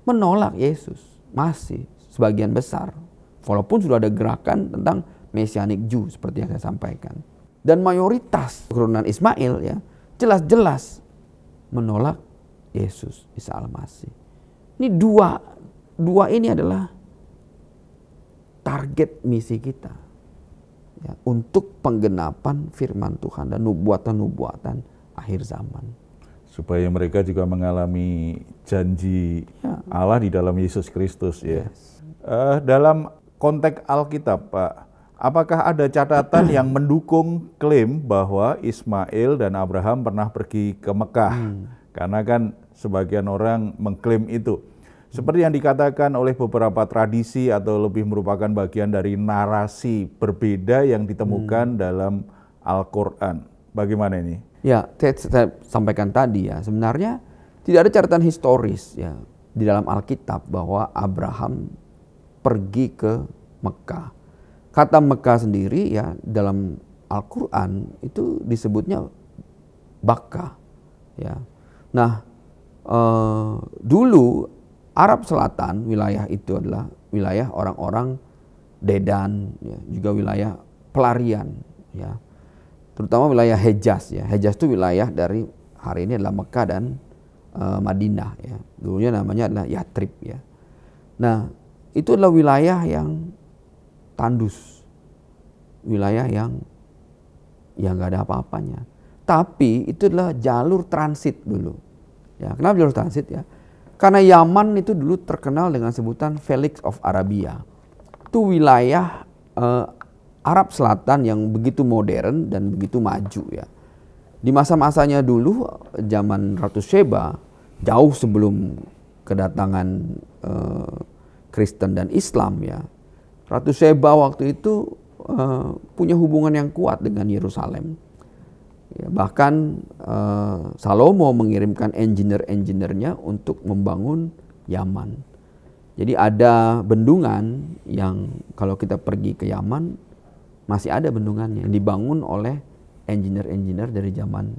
menolak Yesus. Masih sebagian besar. Walaupun sudah ada gerakan tentang Messianic Jew seperti yang saya sampaikan. Dan mayoritas keturunan Ismail ya jelas-jelas menolak Yesus Isa Al-Masih. Ini dua ini adalah target misi kita ya, untuk penggenapan firman Tuhan dan nubuatan-nubuatan akhir zaman. Supaya mereka juga mengalami janji Allah di dalam Yesus Kristus ya. Yes. Dalam konteks Alkitab, Pak, apakah ada catatan yang mendukung klaim bahwa Ismail dan Abraham pernah pergi ke Mekah? Karena kan sebagian orang mengklaim itu. Seperti yang dikatakan oleh beberapa tradisi atau lebih merupakan bagian dari narasi berbeda yang ditemukan dalam Al-Quran. Bagaimana ini? Ya, saya sampaikan tadi ya, sebenarnya tidak ada catatan historis ya di dalam Alkitab bahwa Abraham pergi ke Mekah. Kata Mekah sendiri ya dalam Al-Quran itu disebutnya Bakkah. Ya. Nah, dulu Arab Selatan, wilayah itu adalah wilayah orang-orang Dedan, ya, juga wilayah pelarian, ya. Terutama wilayah Hejaz, ya. Hejaz itu wilayah dari hari ini adalah Mekah dan Madinah, ya. Dulunya namanya adalah Yatrib, ya. Nah, itu adalah wilayah yang tandus, wilayah yang nggak ada apa-apanya. Tapi itu adalah jalur transit dulu. Ya, kenapa jalur transit ya? Karena Yaman itu dulu terkenal dengan sebutan Felix of Arabia. Itu wilayah Arab Selatan yang begitu modern dan begitu maju ya. Di masa-masanya dulu zaman Ratu Sheba, jauh sebelum kedatangan Kristen dan Islam ya. Ratu Sheba waktu itu punya hubungan yang kuat dengan Yerusalem. Ya, bahkan Salomo mengirimkan engineer-engineernya untuk membangun Yaman. Jadi ada bendungan yang kalau kita pergi ke Yaman masih ada bendungannya yang dibangun oleh engineer-engineer dari zaman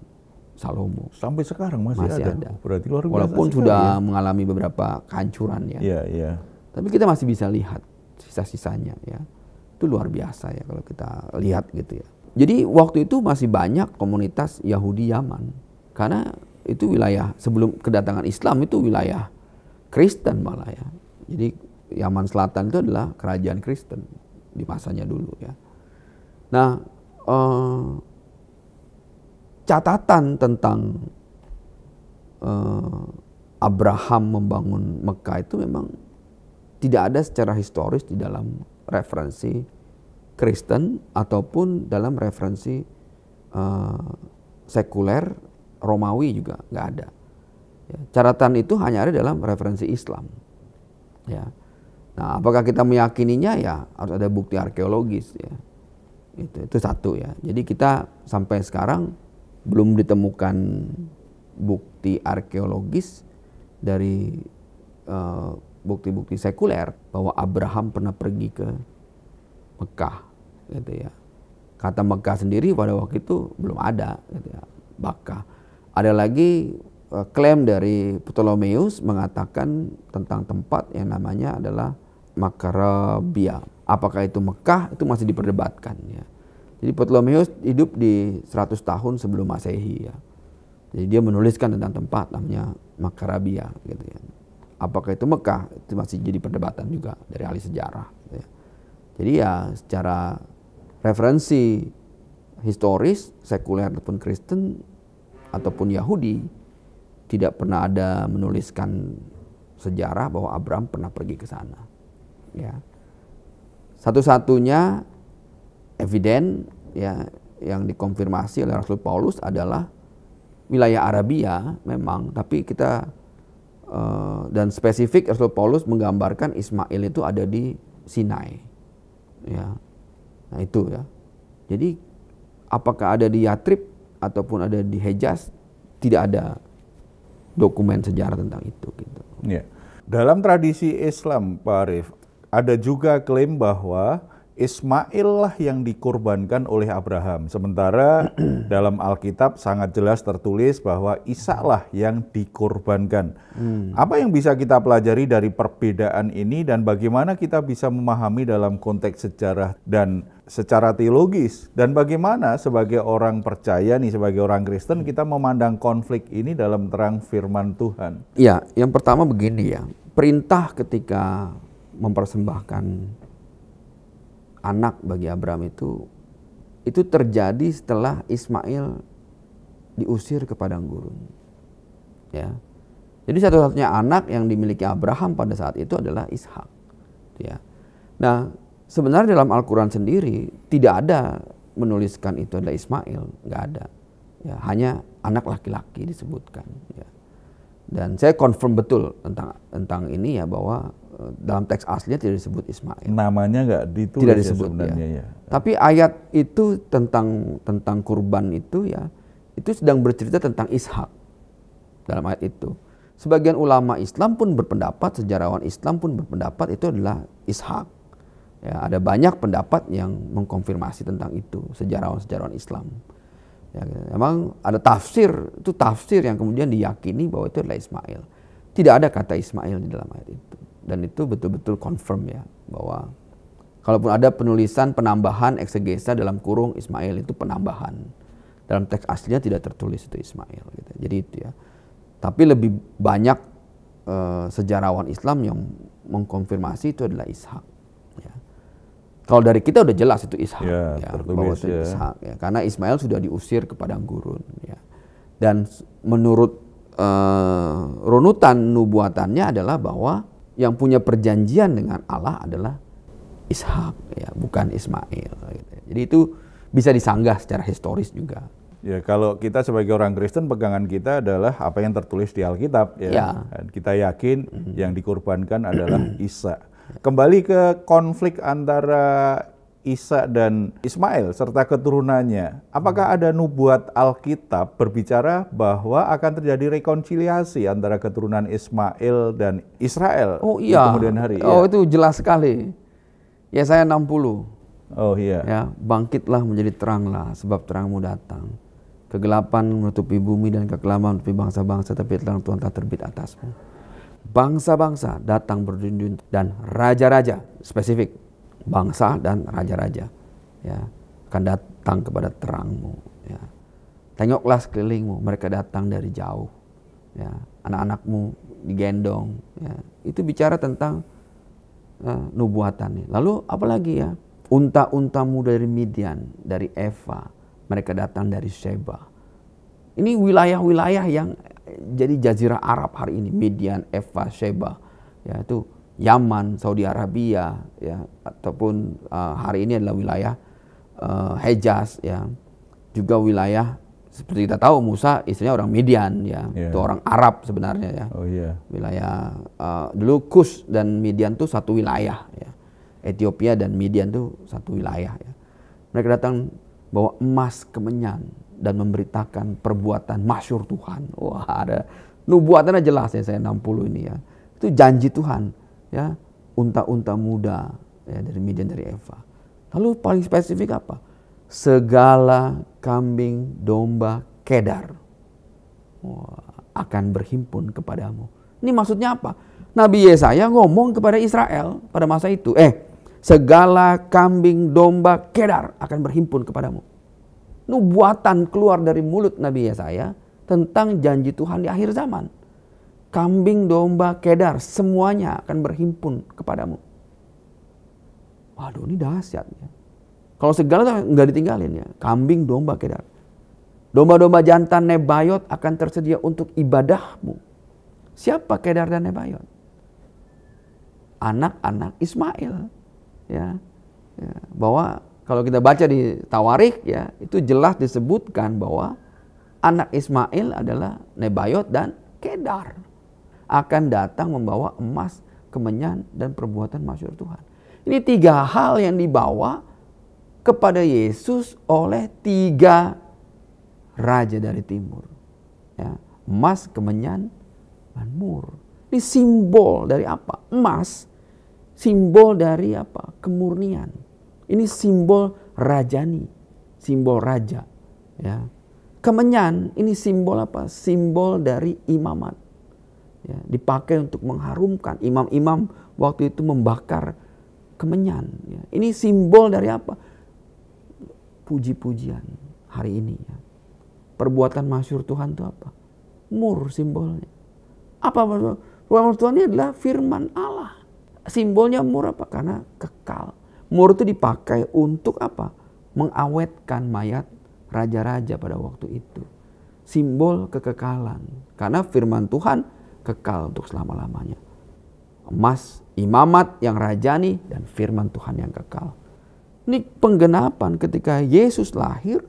Salomo. Sampai sekarang masih ada. Berarti luar biasa. Walaupun sudah mengalami beberapa kehancuran ya. Iya, iya. Tapi kita masih bisa lihat sisa-sisanya ya. Itu luar biasa ya kalau kita lihat gitu ya. Jadi waktu itu masih banyak komunitas Yahudi Yaman. Karena itu wilayah sebelum kedatangan Islam itu wilayah Kristen malah ya. Jadi Yaman Selatan itu adalah kerajaan Kristen di masanya dulu ya. Nah, catatan tentang Abraham membangun Mekah itu memang tidak ada secara historis di dalam referensi Kristen ataupun dalam referensi sekuler Romawi juga nggak ada. Ya, catatan itu hanya ada dalam referensi Islam. Ya. Nah, apakah kita meyakininya ya harus ada bukti arkeologis ya. Itu satu ya. Jadi kita sampai sekarang belum ditemukan bukti arkeologis dari bukti-bukti sekuler bahwa Abraham pernah pergi ke Mekah gitu ya. Kata Mekah sendiri pada waktu itu belum ada gitu ya. Bakkah. Ada lagi klaim dari Ptolemeus mengatakan tentang tempat yang namanya adalah Makarabia. Apakah itu Mekah? Itu masih diperdebatkan ya. Jadi Ptolemeus hidup di 100 tahun sebelum Masehi ya. Jadi dia menuliskan tentang tempat namanya Makarabia gitu ya. Apakah itu Mekah? Itu masih jadi perdebatan juga dari ahli sejarah gitu ya. Jadi ya secara referensi historis, sekuler ataupun Kristen ataupun Yahudi tidak pernah ada menuliskan sejarah bahwa Abraham pernah pergi ke sana. Ya. Satu-satunya eviden ya yang dikonfirmasi oleh Rasul Paulus adalah wilayah Arabia memang, tapi kita dan spesifik Rasul Paulus menggambarkan Ismail itu ada di Sinai. Ya. Nah itu ya. Jadi apakah ada di Yatrib ataupun ada di Hejaz, tidak ada dokumen sejarah tentang itu gitu. Ya. Dalam tradisi Islam, Pak Arief, ada juga klaim bahwa Ismail lah yang dikorbankan oleh Abraham. Sementara dalam Alkitab sangat jelas tertulis bahwa Ishak lah yang dikorbankan. Apa yang bisa kita pelajari dari perbedaan ini dan bagaimana kita bisa memahami dalam konteks sejarah dan secara teologis? Dan bagaimana sebagai orang percaya nih, sebagai orang Kristen, kita memandang konflik ini dalam terang firman Tuhan? Ya, yang pertama begini ya. Perintah ketika mempersembahkan anak bagi Abraham itu terjadi setelah Ismail diusir ke padang gurun. Ya. Jadi satu-satunya anak yang dimiliki Abraham pada saat itu adalah Ishak. Ya. Nah, sebenarnya dalam Al-Quran sendiri tidak ada menuliskan itu adalah Ismail, nggak ada. Ya, hanya anak laki-laki disebutkan. Ya. Dan saya confirm betul tentang ini ya, bahwa dalam teks aslinya tidak disebut Ismail. Namanya nggak ditulis tidak disebut, sebenarnya ya. Tapi ayat itu tentang kurban itu ya, itu sedang bercerita tentang Ishak dalam ayat itu. Sebagian ulama Islam pun berpendapat, sejarawan Islam pun berpendapat itu adalah Ishak. Ya, ada banyak pendapat yang mengkonfirmasi tentang itu, sejarawan Islam. Ya, memang ada tafsir yang kemudian diyakini bahwa itu adalah Ismail. Tidak ada kata Ismail di dalam ayat itu. Dan itu betul-betul confirm ya, bahwa kalaupun ada penulisan penambahan eksegesa dalam kurung Ismail itu penambahan. Dalam teks aslinya tidak tertulis itu Ismail gitu. Jadi itu ya. Tapi lebih banyak sejarawan Islam yang mengkonfirmasi itu adalah Ishak. Ya. Kalau dari kita udah jelas itu Ishak ya, bahwa itu Ishak ya. Karena Ismail sudah diusir ke padang gurun ya. Dan menurut runutan nubuatannya adalah bahwa yang punya perjanjian dengan Allah adalah Ishak ya, bukan Ismail gitu. Jadi itu bisa disanggah secara historis juga. Ya, kalau kita sebagai orang Kristen, pegangan kita adalah apa yang tertulis di Alkitab ya. Ya. Dan kita yakin yang dikorbankan adalah Ishak. Kembali ke konflik antara Ishak dan Ismail serta keturunannya. Apakah ada nubuat Alkitab berbicara bahwa akan terjadi rekonsiliasi antara keturunan Ismail dan Israel di kemudian hari? Oh ya. Itu jelas sekali. Yesaya 60. Oh iya. Ya, bangkitlah menjadi teranglah, sebab terangmu datang. Kegelapan menutupi bumi dan kekelaman menutupi bangsa-bangsa, tapi terang Tuhan telah terbit atasmu. Bangsa-bangsa datang berduyun dan raja-raja, spesifik bangsa dan raja-raja ya akan datang kepada terangmu ya. Tengoklah sekelilingmu, mereka datang dari jauh ya, anak-anakmu digendong ya. Itu bicara tentang nubuatan nih. Lalu apalagi ya, unta-untamu dari Midian, dari Eva, mereka datang dari Sheba. Ini wilayah-wilayah yang jadi jazirah Arab hari ini, Midian, Eva, Sheba ya, itu Yaman, Saudi Arabia ya, ataupun hari ini adalah wilayah Hejaz ya. Juga wilayah seperti kita tahu Musa istrinya orang Midian ya. Yeah. Itu orang Arab sebenarnya ya. Oh iya. Wilayah dulu Kus dan Midian itu satu wilayah ya. Ethiopia dan Midian itu satu wilayah ya. Mereka datang bawa emas kemenyan dan memberitakan perbuatan masyhur Tuhan. Wah, ada nubuatannya jelas ya, saya 60 ini ya. Itu janji Tuhan. Ya, unta-unta muda ya, dari Midian, dari Eva. Lalu paling spesifik apa? Segala kambing domba Kedar akan berhimpun kepadamu. Ini maksudnya apa? Nabi Yesaya ngomong kepada Israel pada masa itu, segala kambing domba Kedar akan berhimpun kepadamu. Nubuatan keluar dari mulut Nabi Yesaya tentang janji Tuhan di akhir zaman. Kambing, domba, Kedar, semuanya akan berhimpun kepadamu. Waduh, ini dahsyat ya. Kalau segala nggak ditinggalin ya. Kambing, domba, Kedar. Domba-domba jantan Nebayot akan tersedia untuk ibadahmu. Siapa Kedar dan Nebayot? Anak-anak Ismail. Ya. Bahwa kalau kita baca di Tawarikh ya, itu jelas disebutkan bahwa anak Ismail adalah Nebayot dan Kedar. Akan datang membawa emas, kemenyan, dan perbuatan masyhur Tuhan. Ini 3 hal yang dibawa kepada Yesus oleh 3 raja dari timur. Ya, emas, kemenyan, dan mur. Ini simbol dari apa? Emas, simbol dari apa? Kemurnian. Ini simbol rajani, simbol raja. Ya. Kemenyan, ini simbol apa? Simbol dari imamat. Ya, dipakai untuk mengharumkan. Imam-imam waktu itu membakar kemenyan. Ya. Ini simbol dari apa? Puji-pujian hari ini. Ya. Perbuatan masyhur Tuhan itu apa? Mur simbolnya. Apa perbuatan Tuhan ini adalah firman Allah. Simbolnya mur apa? Karena kekal. Mur itu dipakai untuk apa? Mengawetkan mayat raja-raja pada waktu itu. Simbol kekekalan. Karena firman Tuhan kekal untuk selama-lamanya. Emas, imamat yang rajani, dan firman Tuhan yang kekal. Ini penggenapan ketika Yesus lahir,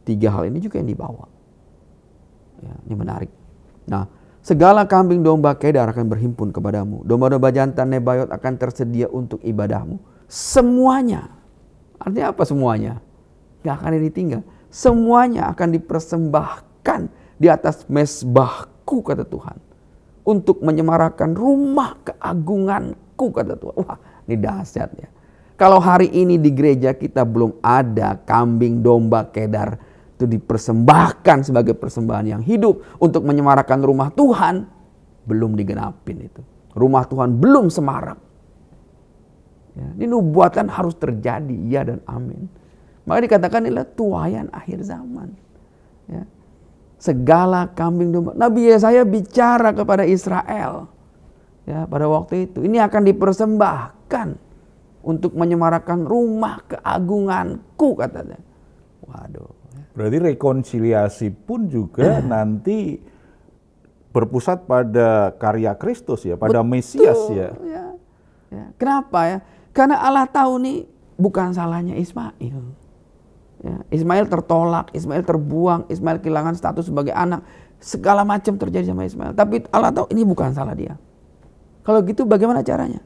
3 hal ini juga yang dibawa. Ya, ini menarik. Nah, segala kambing domba Kedar akan berhimpun kepadamu. Domba-domba jantan Nebayot akan tersedia untuk ibadahmu. Semuanya. Artinya apa semuanya? Gak akan ditinggal. Semuanya akan dipersembahkan di atas mezbahku, kata Tuhan. Untuk menyemarakan rumah keagunganku, kata Tuhan. Wah, ini dahsyat ya. Kalau hari ini di gereja kita belum ada kambing domba Kedar itu dipersembahkan sebagai persembahan yang hidup untuk menyemarakan rumah Tuhan, belum digenapin itu. Rumah Tuhan belum semarak. Ya, ini nubuatan harus terjadi, ya dan amin. Maka dikatakan inilah tuaian akhir zaman. Ya. Segala kambing domba. Nabi Yesaya bicara kepada Israel. Ya, pada waktu itu. Ini akan dipersembahkan untuk menyemarakan rumah keagunganku, katanya. Waduh. Berarti rekonsiliasi pun juga nanti berpusat pada karya Kristus ya, pada Betul, Mesias ya. Ya. Kenapa ya? Karena Allah tahu nih bukan salahnya Ismail. Ya, Ismail tertolak, Ismail terbuang, Ismail kehilangan status sebagai anak. Segala macam terjadi sama Ismail. Tapi Allah tahu ini bukan salah dia. Kalau gitu bagaimana caranya?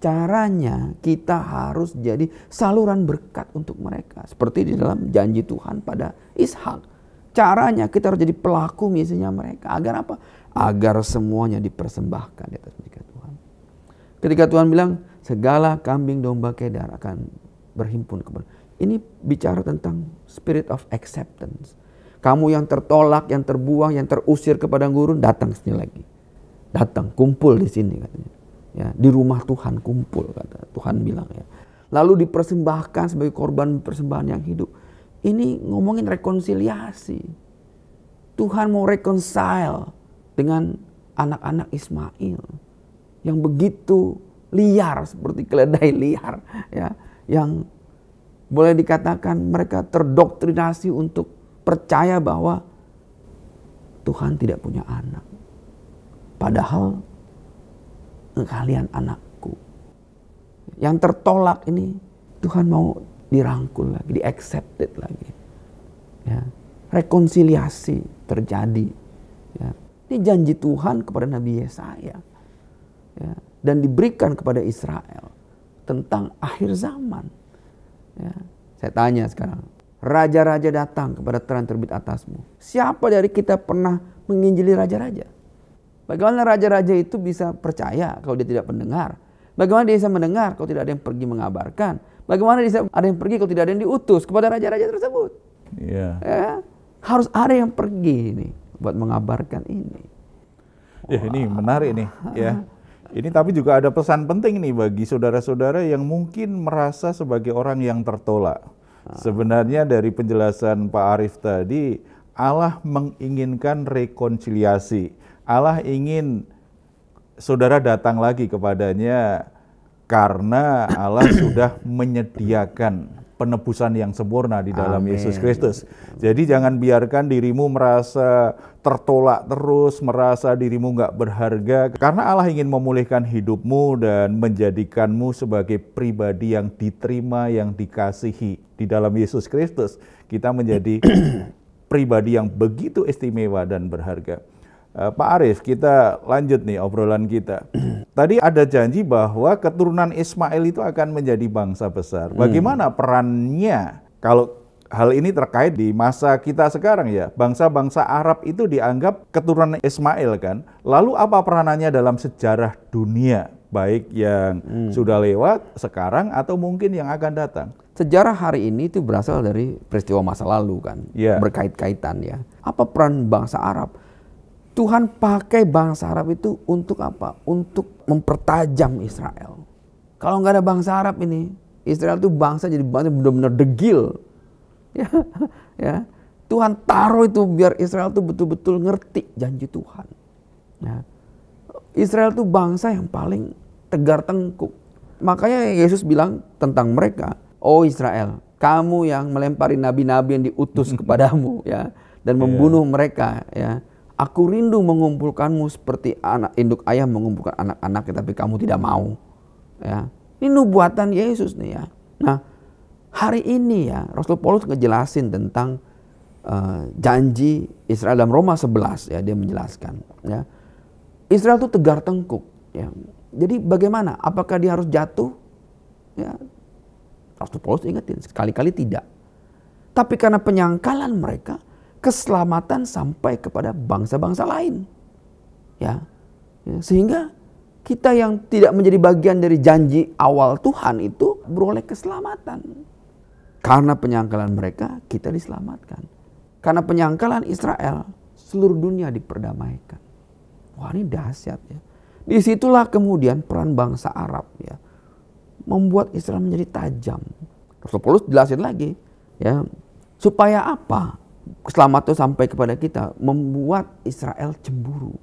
Caranya kita harus jadi saluran berkat untuk mereka. Seperti di dalam janji Tuhan pada Ishak. Caranya kita harus jadi pelaku misinya mereka. Agar apa? Agar semuanya dipersembahkan di atas milik Tuhan. Ketika Tuhan bilang segala kambing domba Kedar akan berhimpun kepada. Ini bicara tentang spirit of acceptance. Kamu yang tertolak, yang terbuang, yang terusir ke padang gurun, datang sini lagi. Datang, kumpul di sini katanya. Ya, di rumah Tuhan kumpul, kata Tuhan bilang ya. Lalu dipersembahkan sebagai korban persembahan yang hidup. Ini ngomongin rekonsiliasi. Tuhan mau reconcile dengan anak-anak Ismail yang begitu liar seperti keledai liar ya, yang boleh dikatakan mereka terdoktrinasi untuk percaya bahwa Tuhan tidak punya anak. Padahal kalian anakku. Yang tertolak ini Tuhan mau dirangkul lagi, di-accepted lagi. Ya. Rekonsiliasi terjadi. Ya. Ini janji Tuhan kepada Nabi Yesaya. Ya. Dan diberikan kepada Israel tentang akhir zaman. Ya. Saya tanya sekarang, raja-raja datang kepada terang terbit atasmu. Siapa dari kita pernah menginjili raja-raja? Bagaimana raja-raja itu bisa percaya kalau dia tidak pendengar? Bagaimana dia bisa mendengar kalau tidak ada yang pergi mengabarkan? Bagaimana dia bisa ada yang pergi kalau tidak ada yang diutus kepada raja-raja tersebut? Yeah. Ya, harus ada yang pergi nih buat mengabarkan ini. Ya, ini menarik nih ya. Ini tapi juga ada pesan penting nih bagi saudara-saudara yang mungkin merasa sebagai orang yang tertolak. Sebenarnya dari penjelasan Pak Arief tadi, Allah menginginkan rekonsiliasi. Allah ingin saudara datang lagi kepadanya karena Allah sudah menyediakan penebusan yang sempurna di dalam Amin. Yesus Kristus. Jadi jangan biarkan dirimu merasa tertolak terus, merasa dirimu nggak berharga. Karena Allah ingin memulihkan hidupmu dan menjadikanmu sebagai pribadi yang diterima, yang dikasihi di dalam Yesus Kristus. Kita menjadi pribadi yang begitu istimewa dan berharga. Pak Arief, kita lanjut nih obrolan kita. Tadi ada janji bahwa keturunan Ismail itu akan menjadi bangsa besar. Bagaimana perannya kalau hal ini terkait di masa kita sekarang ya? Bangsa-bangsa Arab itu dianggap keturunan Ismail kan? Lalu apa peranannya dalam sejarah dunia? Baik yang sudah lewat sekarang atau mungkin yang akan datang? Sejarah hari ini itu berasal dari peristiwa masa lalu kan? Berkait-kaitan ya. Apa peran bangsa Arab? Tuhan pakai bangsa Arab itu untuk apa? Untuk mempertajam Israel. Kalau nggak ada bangsa Arab ini, Israel itu bangsa jadi bangsa benar-benar degil. Ya. Tuhan taruh itu biar Israel itu betul-betul ngerti janji Tuhan. Ya. Israel itu bangsa yang paling tegar tengkuk. Makanya Yesus bilang tentang mereka, "Oh Israel, kamu yang melempari nabi-nabi yang diutus kepadamu ya dan membunuh mereka ya. Aku rindu mengumpulkanmu seperti anak induk ayam mengumpulkan anak-anaknya, tapi kamu tidak mau." Ya. Ini nubuatan Yesus nih ya. Nah, hari ini ya Rasul Paulus ngejelasin tentang janji Israel dalam Roma 11 ya, dia menjelaskan ya. Israel itu tegar tengkuk ya. Jadi bagaimana? Apakah dia harus jatuh? Ya. Rasul Paulus ingetin sekali-kali tidak. Tapi karena penyangkalan mereka, keselamatan sampai kepada bangsa-bangsa lain. Ya. Sehingga kita yang tidak menjadi bagian dari janji awal Tuhan itu beroleh keselamatan. Karena penyangkalan mereka, kita diselamatkan. Karena penyangkalan Israel, seluruh dunia diperdamaikan. Wah, ini dahsyat ya. Disitulah kemudian peran bangsa Arab ya, membuat Israel menjadi tajam. Rasul Paulus jelasin lagi ya, supaya apa? Keselamatan itu sampai kepada kita, membuat Israel cemburu.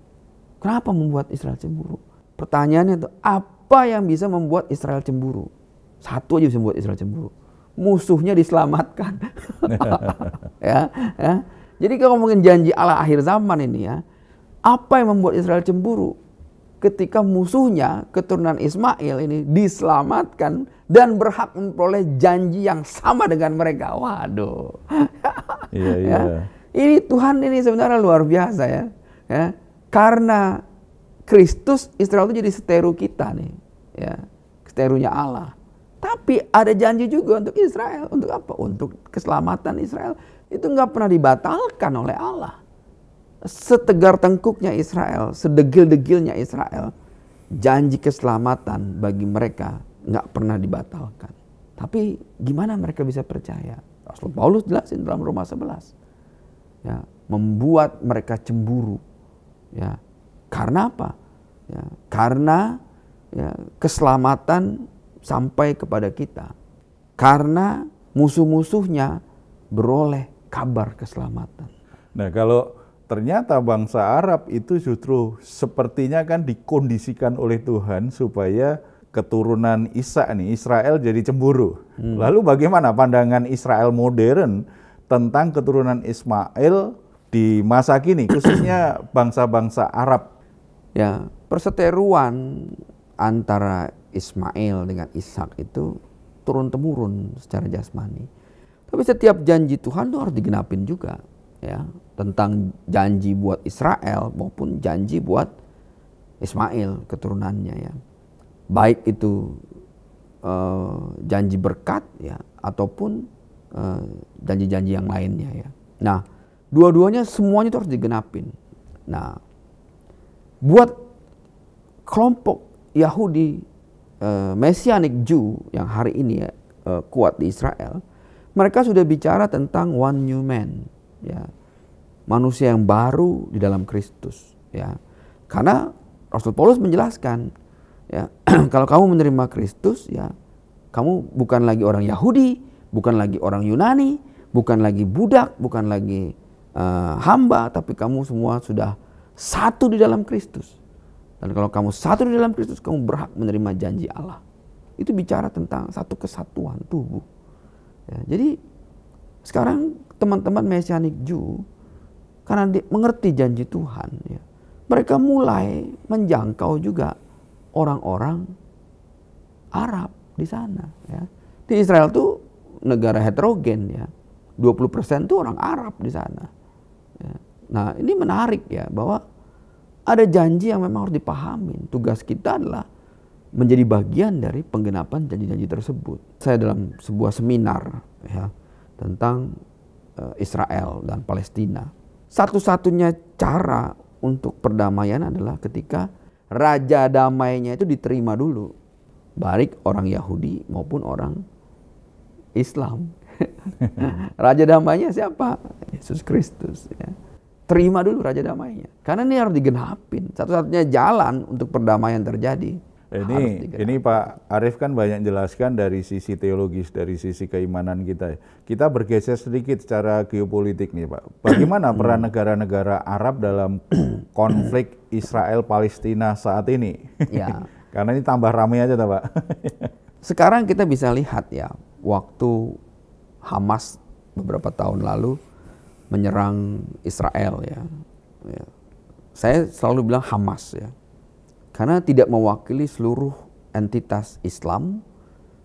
Kenapa membuat Israel cemburu? Pertanyaannya itu, apa yang bisa membuat Israel cemburu? Satu aja bisa membuat Israel cemburu. Musuhnya diselamatkan. ya. Jadi kalau ngomongin janji Allah akhir zaman ini ya, apa yang membuat Israel cemburu? Ketika musuhnya, keturunan Ismail ini diselamatkan dan berhak memperoleh janji yang sama dengan mereka. Waduh. Ya. Ini Tuhan ini sebenarnya luar biasa ya. Karena Kristus, Israel itu jadi seteru kita nih. Ya. Seterunya Allah. Tapi ada janji juga untuk Israel. Untuk apa? Untuk keselamatan Israel. Itu nggak pernah dibatalkan oleh Allah. Setegar tengkuknya Israel, sedegil-degilnya Israel, janji keselamatan bagi mereka nggak pernah dibatalkan. Tapi gimana mereka bisa percaya? Rasul Paulus jelasin dalam Roma 11. Ya, membuat mereka cemburu. Ya, karena apa? Ya, karena ya, keselamatan sampai kepada kita. Karena musuh-musuhnya beroleh kabar keselamatan. Nah, kalau ternyata bangsa Arab itu justru sepertinya kan dikondisikan oleh Tuhan supaya keturunan Isa nih, Israel jadi cemburu. Lalu bagaimana pandangan Israel modern tentang keturunan Ismail di masa kini, khususnya bangsa-bangsa Arab? Ya, perseteruan antara Ismail dengan Ishak itu turun-temurun secara jasmani. Tapi setiap janji Tuhan itu harus digenapin juga. Ya, tentang janji buat Israel maupun janji buat Ismail keturunannya ya, baik itu janji berkat ya ataupun janji-janji yang lainnya ya. Nah, dua-duanya semuanya itu harus digenapin. Nah, buat kelompok Yahudi Messianic Jew yang hari ini ya, kuat di Israel, mereka sudah bicara tentang one new man. Ya, manusia yang baru di dalam Kristus ya. Karena Rasul Paulus menjelaskan ya, kalau kamu menerima Kristus ya, kamu bukan lagi orang Yahudi, bukan lagi orang Yunani, bukan lagi budak, bukan lagi hamba, tapi kamu semua sudah satu di dalam Kristus. Dan kalau kamu satu di dalam Kristus, kamu berhak menerima janji Allah. Itu bicara tentang satu kesatuan tubuh. Ya, jadi sekarang teman-teman Messianic Jew karena mengerti janji Tuhan ya, mereka mulai menjangkau juga orang-orang Arab di sana ya. Di Israel tuh negara heterogen ya. 20% tuh orang Arab di sana. Nah ini menarik ya, bahwa ada janji yang memang harus dipahamin. Tugas kita adalah menjadi bagian dari penggenapan janji-janji tersebut. Saya dalam sebuah seminar ya, tentang Israel dan Palestina. Satu-satunya cara untuk perdamaian adalah ketika raja damainya itu diterima dulu. Baik orang Yahudi maupun orang Islam. Raja damainya siapa? Yesus Kristus. Ya. Terima dulu raja damainya. Karena ini harus digenapin. Satu-satunya jalan untuk perdamaian terjadi. Ini Pak Arief kan banyak jelaskan dari sisi teologis, dari sisi keimanan kita. Kita bergeser sedikit secara geopolitik nih Pak. Bagaimana peran negara-negara Arab dalam konflik Israel-Palestina saat ini? Ya. Karena ini tambah ramai aja Pak. Sekarang kita bisa lihat ya, waktu Hamas beberapa tahun lalu menyerang Israel ya. Saya selalu bilang Hamas ya. Karena tidak mewakili seluruh entitas Islam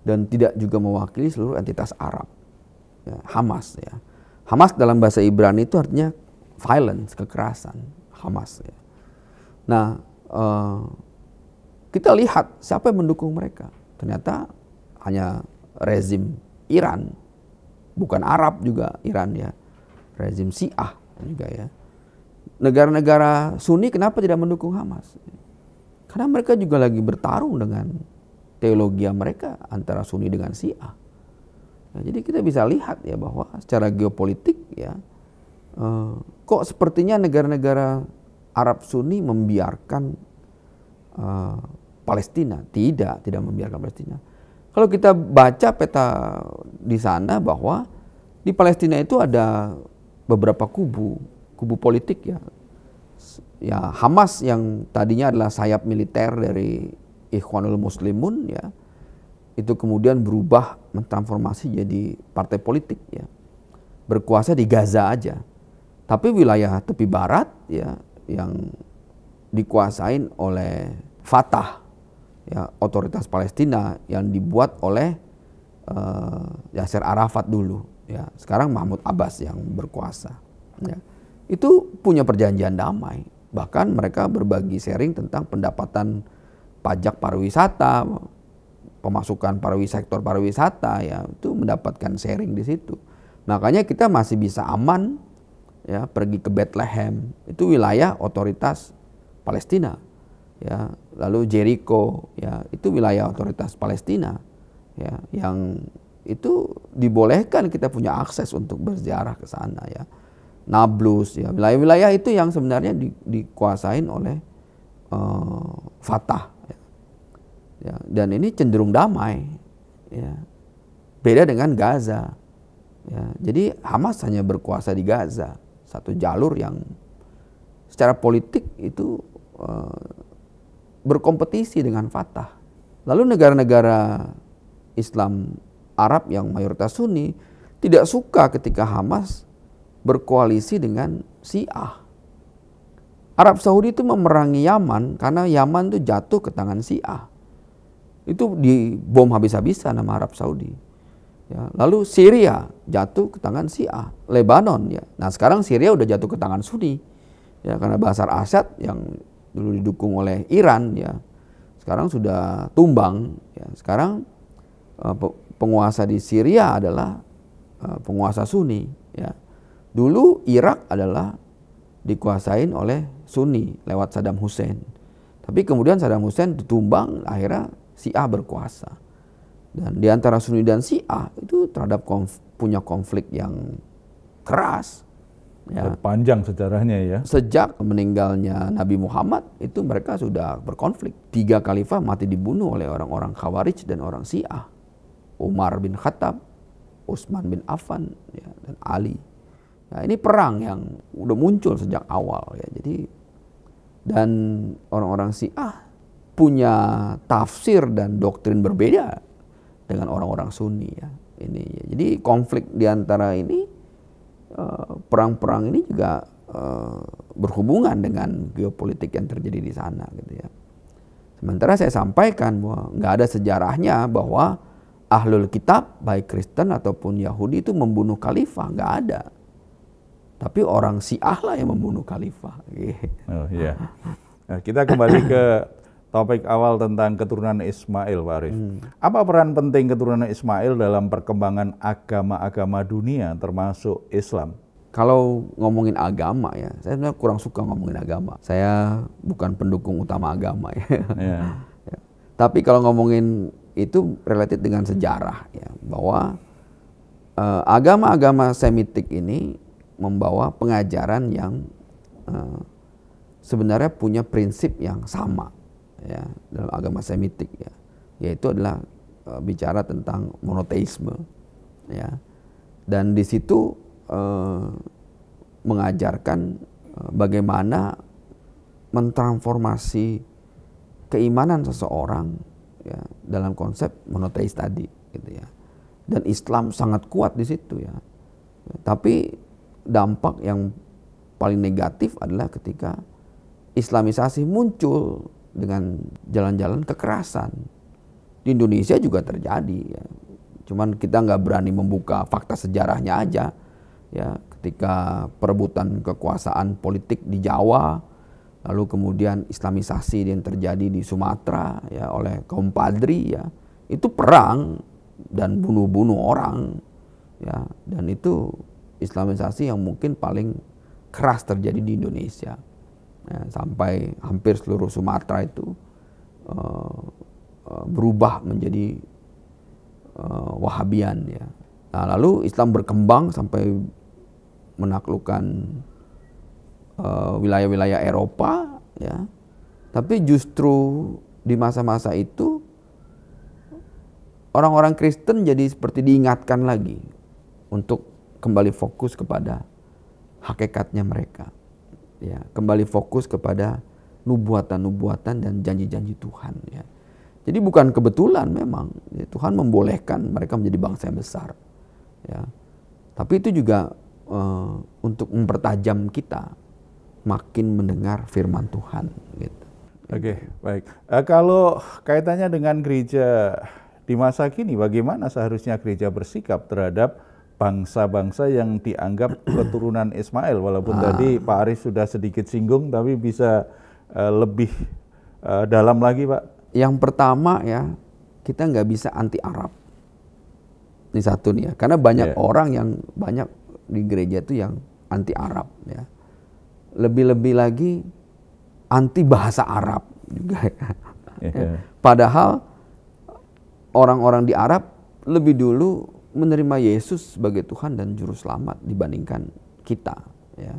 dan tidak juga mewakili seluruh entitas Arab. Ya, Hamas ya. Hamas dalam bahasa Ibrani itu artinya violence, kekerasan. Hamas ya. Nah, kita lihat siapa yang mendukung mereka. Ternyata hanya rezim Iran, bukan Arab juga Iran ya. Rezim Syiah juga ya. Negara-negara Sunni kenapa tidak mendukung Hamas? Karena mereka juga lagi bertarung dengan teologi mereka antara Sunni dengan Syiah. Nah, jadi kita bisa lihat ya bahwa secara geopolitik ya, kok sepertinya negara-negara Arab Sunni membiarkan Palestina. Tidak membiarkan Palestina. Kalau kita baca peta di sana bahwa di Palestina itu ada beberapa kubu politik ya. Ya, Hamas yang tadinya adalah sayap militer dari Ikhwanul Muslimun ya, itu kemudian berubah mentransformasi jadi partai politik ya, berkuasa di Gaza aja. Tapi wilayah tepi barat ya yang dikuasain oleh Fatah ya, otoritas Palestina yang dibuat oleh Yasser Arafat dulu ya. Sekarang Mahmud Abbas yang berkuasa ya. Itu punya perjanjian damai. Bahkan mereka berbagi sharing tentang pendapatan pajak pariwisata, pemasukan sektor pariwisata ya, itu mendapatkan sharing di situ. Makanya kita masih bisa aman ya pergi ke Bethlehem, itu wilayah otoritas Palestina ya. Lalu Jericho ya, itu wilayah otoritas Palestina ya, yang itu dibolehkan kita punya akses untuk berziarah ke sana ya. Nablus ya, wilayah-wilayah itu yang sebenarnya dikuasain oleh Fatah ya. Dan ini cenderung damai ya. Beda dengan Gaza ya. Jadi Hamas hanya berkuasa di Gaza, satu jalur yang secara politik itu berkompetisi dengan Fatah. Lalu negara-negara Islam Arab yang mayoritas Sunni tidak suka ketika Hamas berkoalisi dengan Syiah. Arab Saudi itu memerangi Yaman karena Yaman itu jatuh ke tangan Syiah. Itu dibom habis-habisan sama Arab Saudi. Ya, lalu Syria jatuh ke tangan Syiah, Lebanon ya. Nah sekarang Syria udah jatuh ke tangan Sunni. Ya, karena Bashar Assad yang dulu didukung oleh Iran ya, sekarang sudah tumbang. Ya, sekarang penguasa di Syria adalah penguasa Sunni. Ya. Dulu Irak adalah dikuasain oleh Sunni lewat Saddam Hussein. Tapi kemudian Saddam Hussein ditumbang, akhirnya Syiah berkuasa. Dan di antara Sunni dan Syiah itu terhadap punya konflik yang keras. Ya. Panjang sejarahnya ya. Sejak meninggalnya Nabi Muhammad itu mereka sudah berkonflik. 3 khalifah mati dibunuh oleh orang-orang Khawarij dan orang Syiah. Umar bin Khattab, Utsman bin Affan ya, dan Ali. Nah, ini perang yang udah muncul sejak awal ya. Jadi dan orang-orang Syiah punya tafsir dan doktrin berbeda dengan orang-orang Sunni ya. Ini ya. Jadi konflik di antara ini, perang-perang ini juga berhubungan dengan geopolitik yang terjadi di sana gitu ya. Sementara saya sampaikan bahwa nggak ada sejarahnya bahwa Ahlul Kitab baik Kristen ataupun Yahudi itu membunuh khalifah, nggak ada. Tapi orang Syiah lah yang membunuh khalifah. Oh iya. Nah, kita kembali ke topik awal tentang keturunan Ismail, Pak Arief. Apa peran penting keturunan Ismail dalam perkembangan agama-agama dunia termasuk Islam? Kalau ngomongin agama ya, saya sebenarnya kurang suka ngomongin agama. Saya bukan pendukung utama agama ya. Ya. Ya. Tapi kalau ngomongin itu related dengan sejarah ya, bahwa agama-agama Semitik ini membawa pengajaran yang sebenarnya punya prinsip yang sama ya dalam agama Semitik ya, yaitu adalah bicara tentang monoteisme ya, dan di situ mengajarkan bagaimana mentransformasi keimanan seseorang ya dalam konsep monoteis tadi gitu ya. Dan Islam sangat kuat di situ ya. Tapi dampak yang paling negatif adalah ketika Islamisasi muncul dengan jalan-jalan kekerasan. Di Indonesia juga terjadi ya. Cuman kita nggak berani membuka fakta sejarahnya aja ya, ketika perebutan kekuasaan politik di Jawa, lalu kemudian Islamisasi yang terjadi di Sumatera ya oleh kaum Padri ya, itu perang dan bunuh-bunuh orang ya, dan itu Islamisasi yang mungkin paling keras terjadi di Indonesia ya, sampai hampir seluruh Sumatera itu berubah menjadi Wahabian ya. Nah, lalu Islam berkembang sampai menaklukkan wilayah-wilayah Eropa ya. Tapi justru di masa-masa itu orang-orang Kristen jadi seperti diingatkan lagi untuk kembali fokus kepada hakikatnya mereka. Ya, kembali fokus kepada nubuatan-nubuatan dan janji-janji Tuhan ya. Jadi bukan kebetulan memang ya, Tuhan membolehkan mereka menjadi bangsa yang besar. Ya. Tapi itu juga untuk mempertajam kita makin mendengar firman Tuhan gitu. Oke, baik. Kalau kaitannya dengan gereja di masa kini, bagaimana seharusnya gereja bersikap terhadap bangsa-bangsa yang dianggap keturunan Ismail? Walaupun tadi Pak Arief sudah sedikit singgung, tapi bisa lebih dalam lagi, Pak. Yang pertama ya, kita nggak bisa anti Arab. Ini satu nih ya, karena banyak orang yang banyak di gereja itu yang anti Arab ya. Lebih-lebih lagi anti bahasa Arab juga ya. Padahal orang-orang di Arab lebih dulu menerima Yesus sebagai Tuhan dan Juru Selamat dibandingkan kita ya.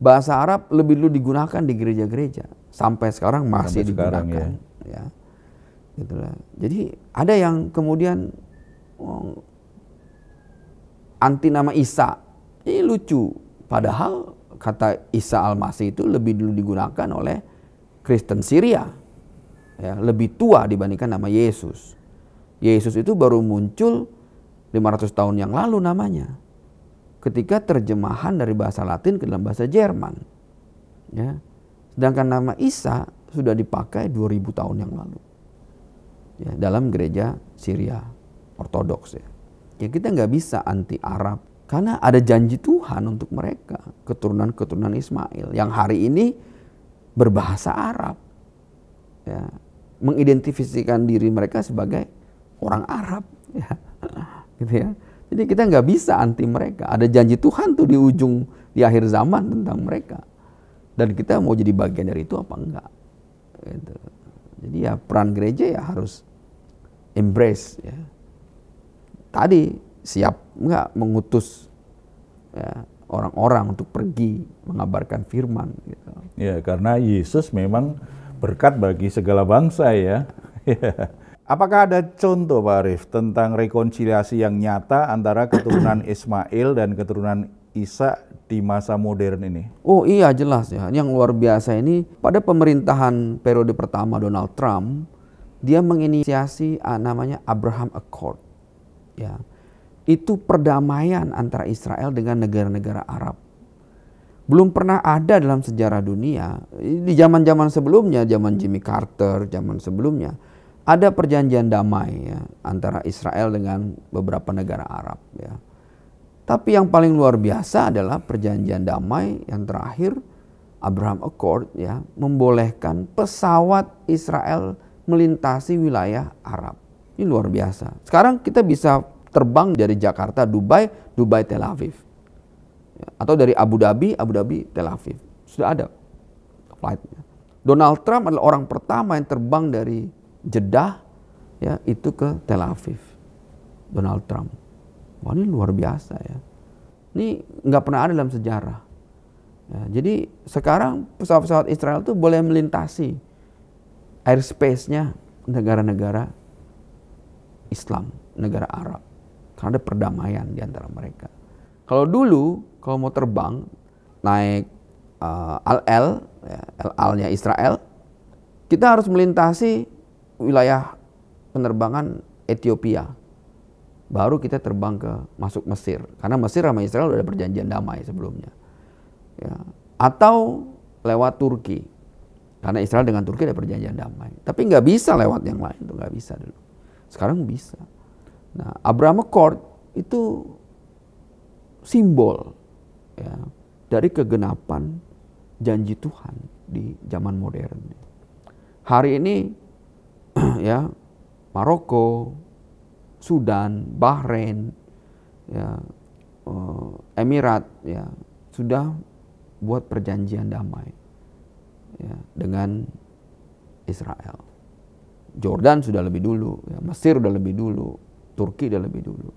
Bahasa Arab lebih dulu digunakan di gereja-gereja, sampai sekarang masih digunakan ya. Gitulah. Jadi ada yang kemudian anti nama Isa. Ini lucu. Padahal kata Isa Al-Masih itu lebih dulu digunakan oleh Kristen Syria. Ya, lebih tua dibandingkan nama Yesus. Yesus itu baru muncul 500 tahun yang lalu namanya. Ketika terjemahan dari bahasa Latin ke dalam bahasa Jerman. Ya. Sedangkan nama Isa sudah dipakai 2000 tahun yang lalu. Ya, dalam gereja Syria Ortodoks ya. Ya kita nggak bisa anti Arab karena ada janji Tuhan untuk mereka, keturunan-keturunan Ismail yang hari ini berbahasa Arab. Ya, mengidentifikasikan diri mereka sebagai orang Arab ya. Gitu ya. Jadi kita nggak bisa anti mereka. Ada janji Tuhan tuh di akhir zaman tentang mereka. Dan kita mau jadi bagian dari itu apa enggak? Gitu. Jadi ya peran gereja ya harus embrace ya. Tadi siap enggak mengutus ya, orang-orang untuk pergi mengabarkan firman gitu. Ya, karena Yesus memang berkat bagi segala bangsa ya. Apakah ada contoh Pak Arief tentang rekonsiliasi yang nyata antara keturunan Ismail dan keturunan Isa di masa modern ini? Oh iya jelas ya. Yang luar biasa ini pada pemerintahan periode pertama Donald Trump, dia menginisiasi namanya Abraham Accord. Ya. Itu perdamaian antara Israel dengan negara-negara Arab. Belum pernah ada dalam sejarah dunia. Di zaman-zaman sebelumnya, zaman Jimmy Carter, zaman sebelumnya, ada perjanjian damai ya, antara Israel dengan beberapa negara Arab ya. Tapi yang paling luar biasa adalah perjanjian damai yang terakhir, Abraham Accord, ya, membolehkan pesawat Israel melintasi wilayah Arab. Ini luar biasa. Sekarang kita bisa terbang dari Jakarta, Dubai, Dubai, Tel Aviv. Ya, atau dari Abu Dhabi, Abu Dhabi, Tel Aviv. Sudah ada flightnya. Donald Trump adalah orang pertama yang terbang dari Jeddah, ya, itu ke Tel Aviv. Donald Trump. Wah, ini luar biasa ya. Ini nggak pernah ada dalam sejarah. Ya, jadi sekarang pesawat-pesawat Israel tuh boleh melintasi airspace-nya negara-negara Islam, negara Arab. Karena ada perdamaian di antara mereka. Kalau dulu, kalau mau terbang, naik Al-El, ya, El-Al-nya Israel, kita harus melintasi wilayah penerbangan Ethiopia. Baru kita terbang masuk Mesir. Karena Mesir sama Israel udah ada perjanjian damai sebelumnya. Ya. Atau lewat Turki. Karena Israel dengan Turki ada perjanjian damai. Tapi nggak bisa lewat yang lain, tuh nggak bisa dulu. Sekarang bisa. Nah, Abraham Accord itu simbol, ya, dari kegenapan janji Tuhan di zaman modern. Hari ini ya, Maroko, Sudan, Bahrain, ya, Emirat, ya, sudah buat perjanjian damai, ya, dengan Israel. Jordan sudah lebih dulu, ya, Mesir sudah lebih dulu, Turki sudah lebih dulu.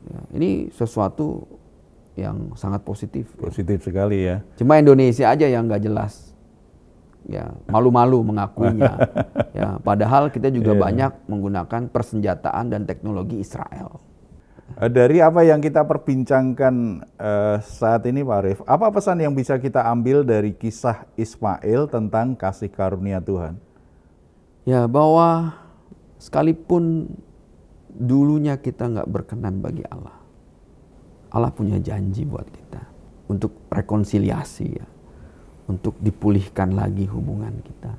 Ya, ini sesuatu yang sangat positif. Positif ya. Sekali ya. Cuma Indonesia aja yang nggak jelas, ya, malu-malu mengakuinya. Ya, padahal kita juga banyak menggunakan persenjataan dan teknologi Israel. Dari apa yang kita perbincangkan saat ini Pak Arief, apa pesan yang bisa kita ambil dari kisah Ismail tentang kasih karunia Tuhan? Ya, bahwa sekalipun dulunya kita nggak berkenan bagi Allah, Allah punya janji buat kita untuk rekonsiliasi, ya, untuk dipulihkan lagi hubungan kita.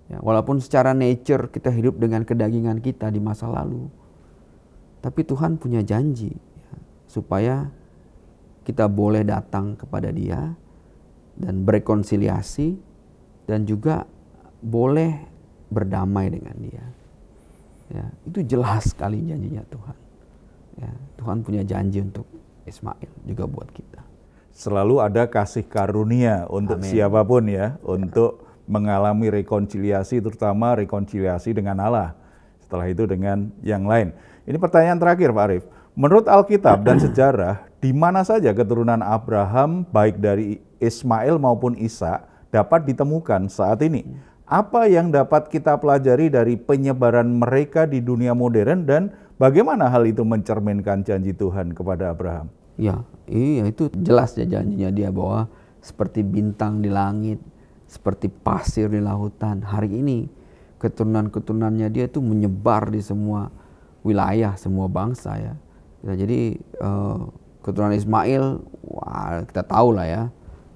Ya, walaupun secara nature kita hidup dengan kedagingan kita di masa lalu, tapi Tuhan punya janji, ya, supaya kita boleh datang kepada Dia dan berrekonsiliasi dan juga boleh berdamai dengan Dia. Ya, itu jelas sekali janjinya Tuhan. Ya, Tuhan punya janji untuk Ismail juga buat kita. Selalu ada kasih karunia untuk Amin. Siapapun ya, untuk mengalami rekonsiliasi, terutama rekonsiliasi dengan Allah. Setelah itu dengan yang lain. Ini pertanyaan terakhir Pak Arief. Menurut Alkitab dan sejarah, di mana saja keturunan Abraham baik dari Ismail maupun Ishak dapat ditemukan saat ini? Apa yang dapat kita pelajari dari penyebaran mereka di dunia modern dan bagaimana hal itu mencerminkan janji Tuhan kepada Abraham? Ya, iya, itu jelas ya janjinya Dia bahwa seperti bintang di langit, seperti pasir di lautan. Hari ini keturunan-keturunannya Dia itu menyebar di semua wilayah, semua bangsa ya. Ya, jadi keturunan Ismail, wah, kita tahu lah ya,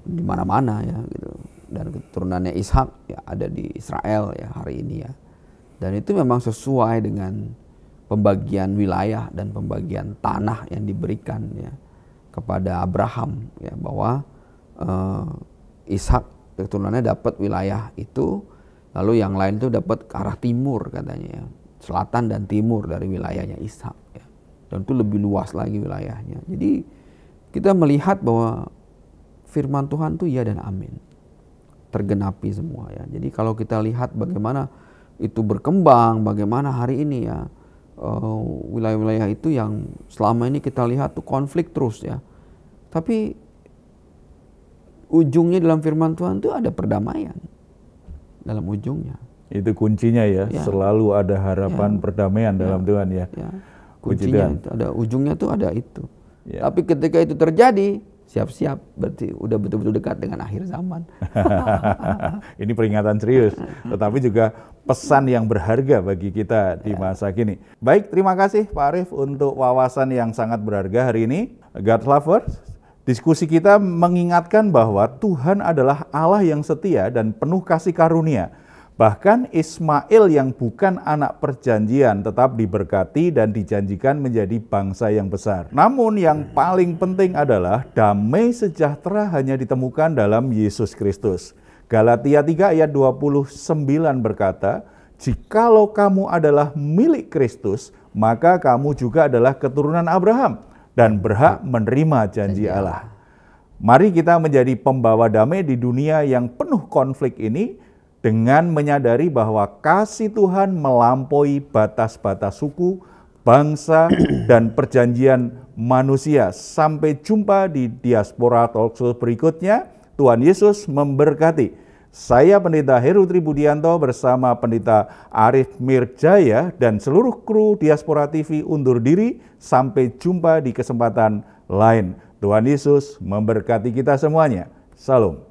di mana-mana ya gitu. Dan keturunannya Ishak ya ada di Israel ya hari ini ya. Dan itu memang sesuai dengan pembagian wilayah dan pembagian tanah yang diberikan ya kepada Abraham ya, bahwa Ishak keturunannya dapat wilayah itu, lalu yang lain itu dapat ke arah timur katanya ya, selatan dan timur dari wilayahnya Ishak ya. Dan itu lebih luas lagi wilayahnya. Jadi kita melihat bahwa firman Tuhan itu ya dan amin, tergenapi semua ya. Jadi kalau kita lihat bagaimana itu berkembang, bagaimana hari ini ya wilayah-wilayah itu yang selama ini kita lihat tuh konflik terus ya. Tapi ujungnya dalam firman Tuhan itu ada perdamaian dalam ujungnya. Itu kuncinya ya, selalu ada harapan perdamaian dalam Tuhan ya. Kuncinya itu ada, ujungnya tuh ada itu. Tapi ketika itu terjadi, siap-siap, berarti udah betul-betul dekat dengan akhir zaman. Ini peringatan serius, tetapi juga pesan yang berharga bagi kita di masa kini. Baik, terima kasih Pak Arief untuk wawasan yang sangat berharga hari ini. God Lovers, diskusi kita mengingatkan bahwa Tuhan adalah Allah yang setia dan penuh kasih karunia. Bahkan Ismail yang bukan anak perjanjian tetap diberkati dan dijanjikan menjadi bangsa yang besar. Namun yang paling penting adalah damai sejahtera hanya ditemukan dalam Yesus Kristus. Galatia 3 ayat 29 berkata, "Jikalau kamu adalah milik Kristus, maka kamu juga adalah keturunan Abraham dan berhak menerima janji Allah." Mari kita menjadi pembawa damai di dunia yang penuh konflik ini dengan menyadari bahwa kasih Tuhan melampaui batas-batas suku, bangsa, dan perjanjian manusia. Sampai jumpa di Diaspora Talkshow berikutnya. Tuhan Yesus memberkati. Saya Pendeta Heru Tribudianto bersama Pendeta Arif Mirjaya dan seluruh kru Diaspora TV undur diri. Sampai jumpa di kesempatan lain. Tuhan Yesus memberkati kita semuanya. Salam.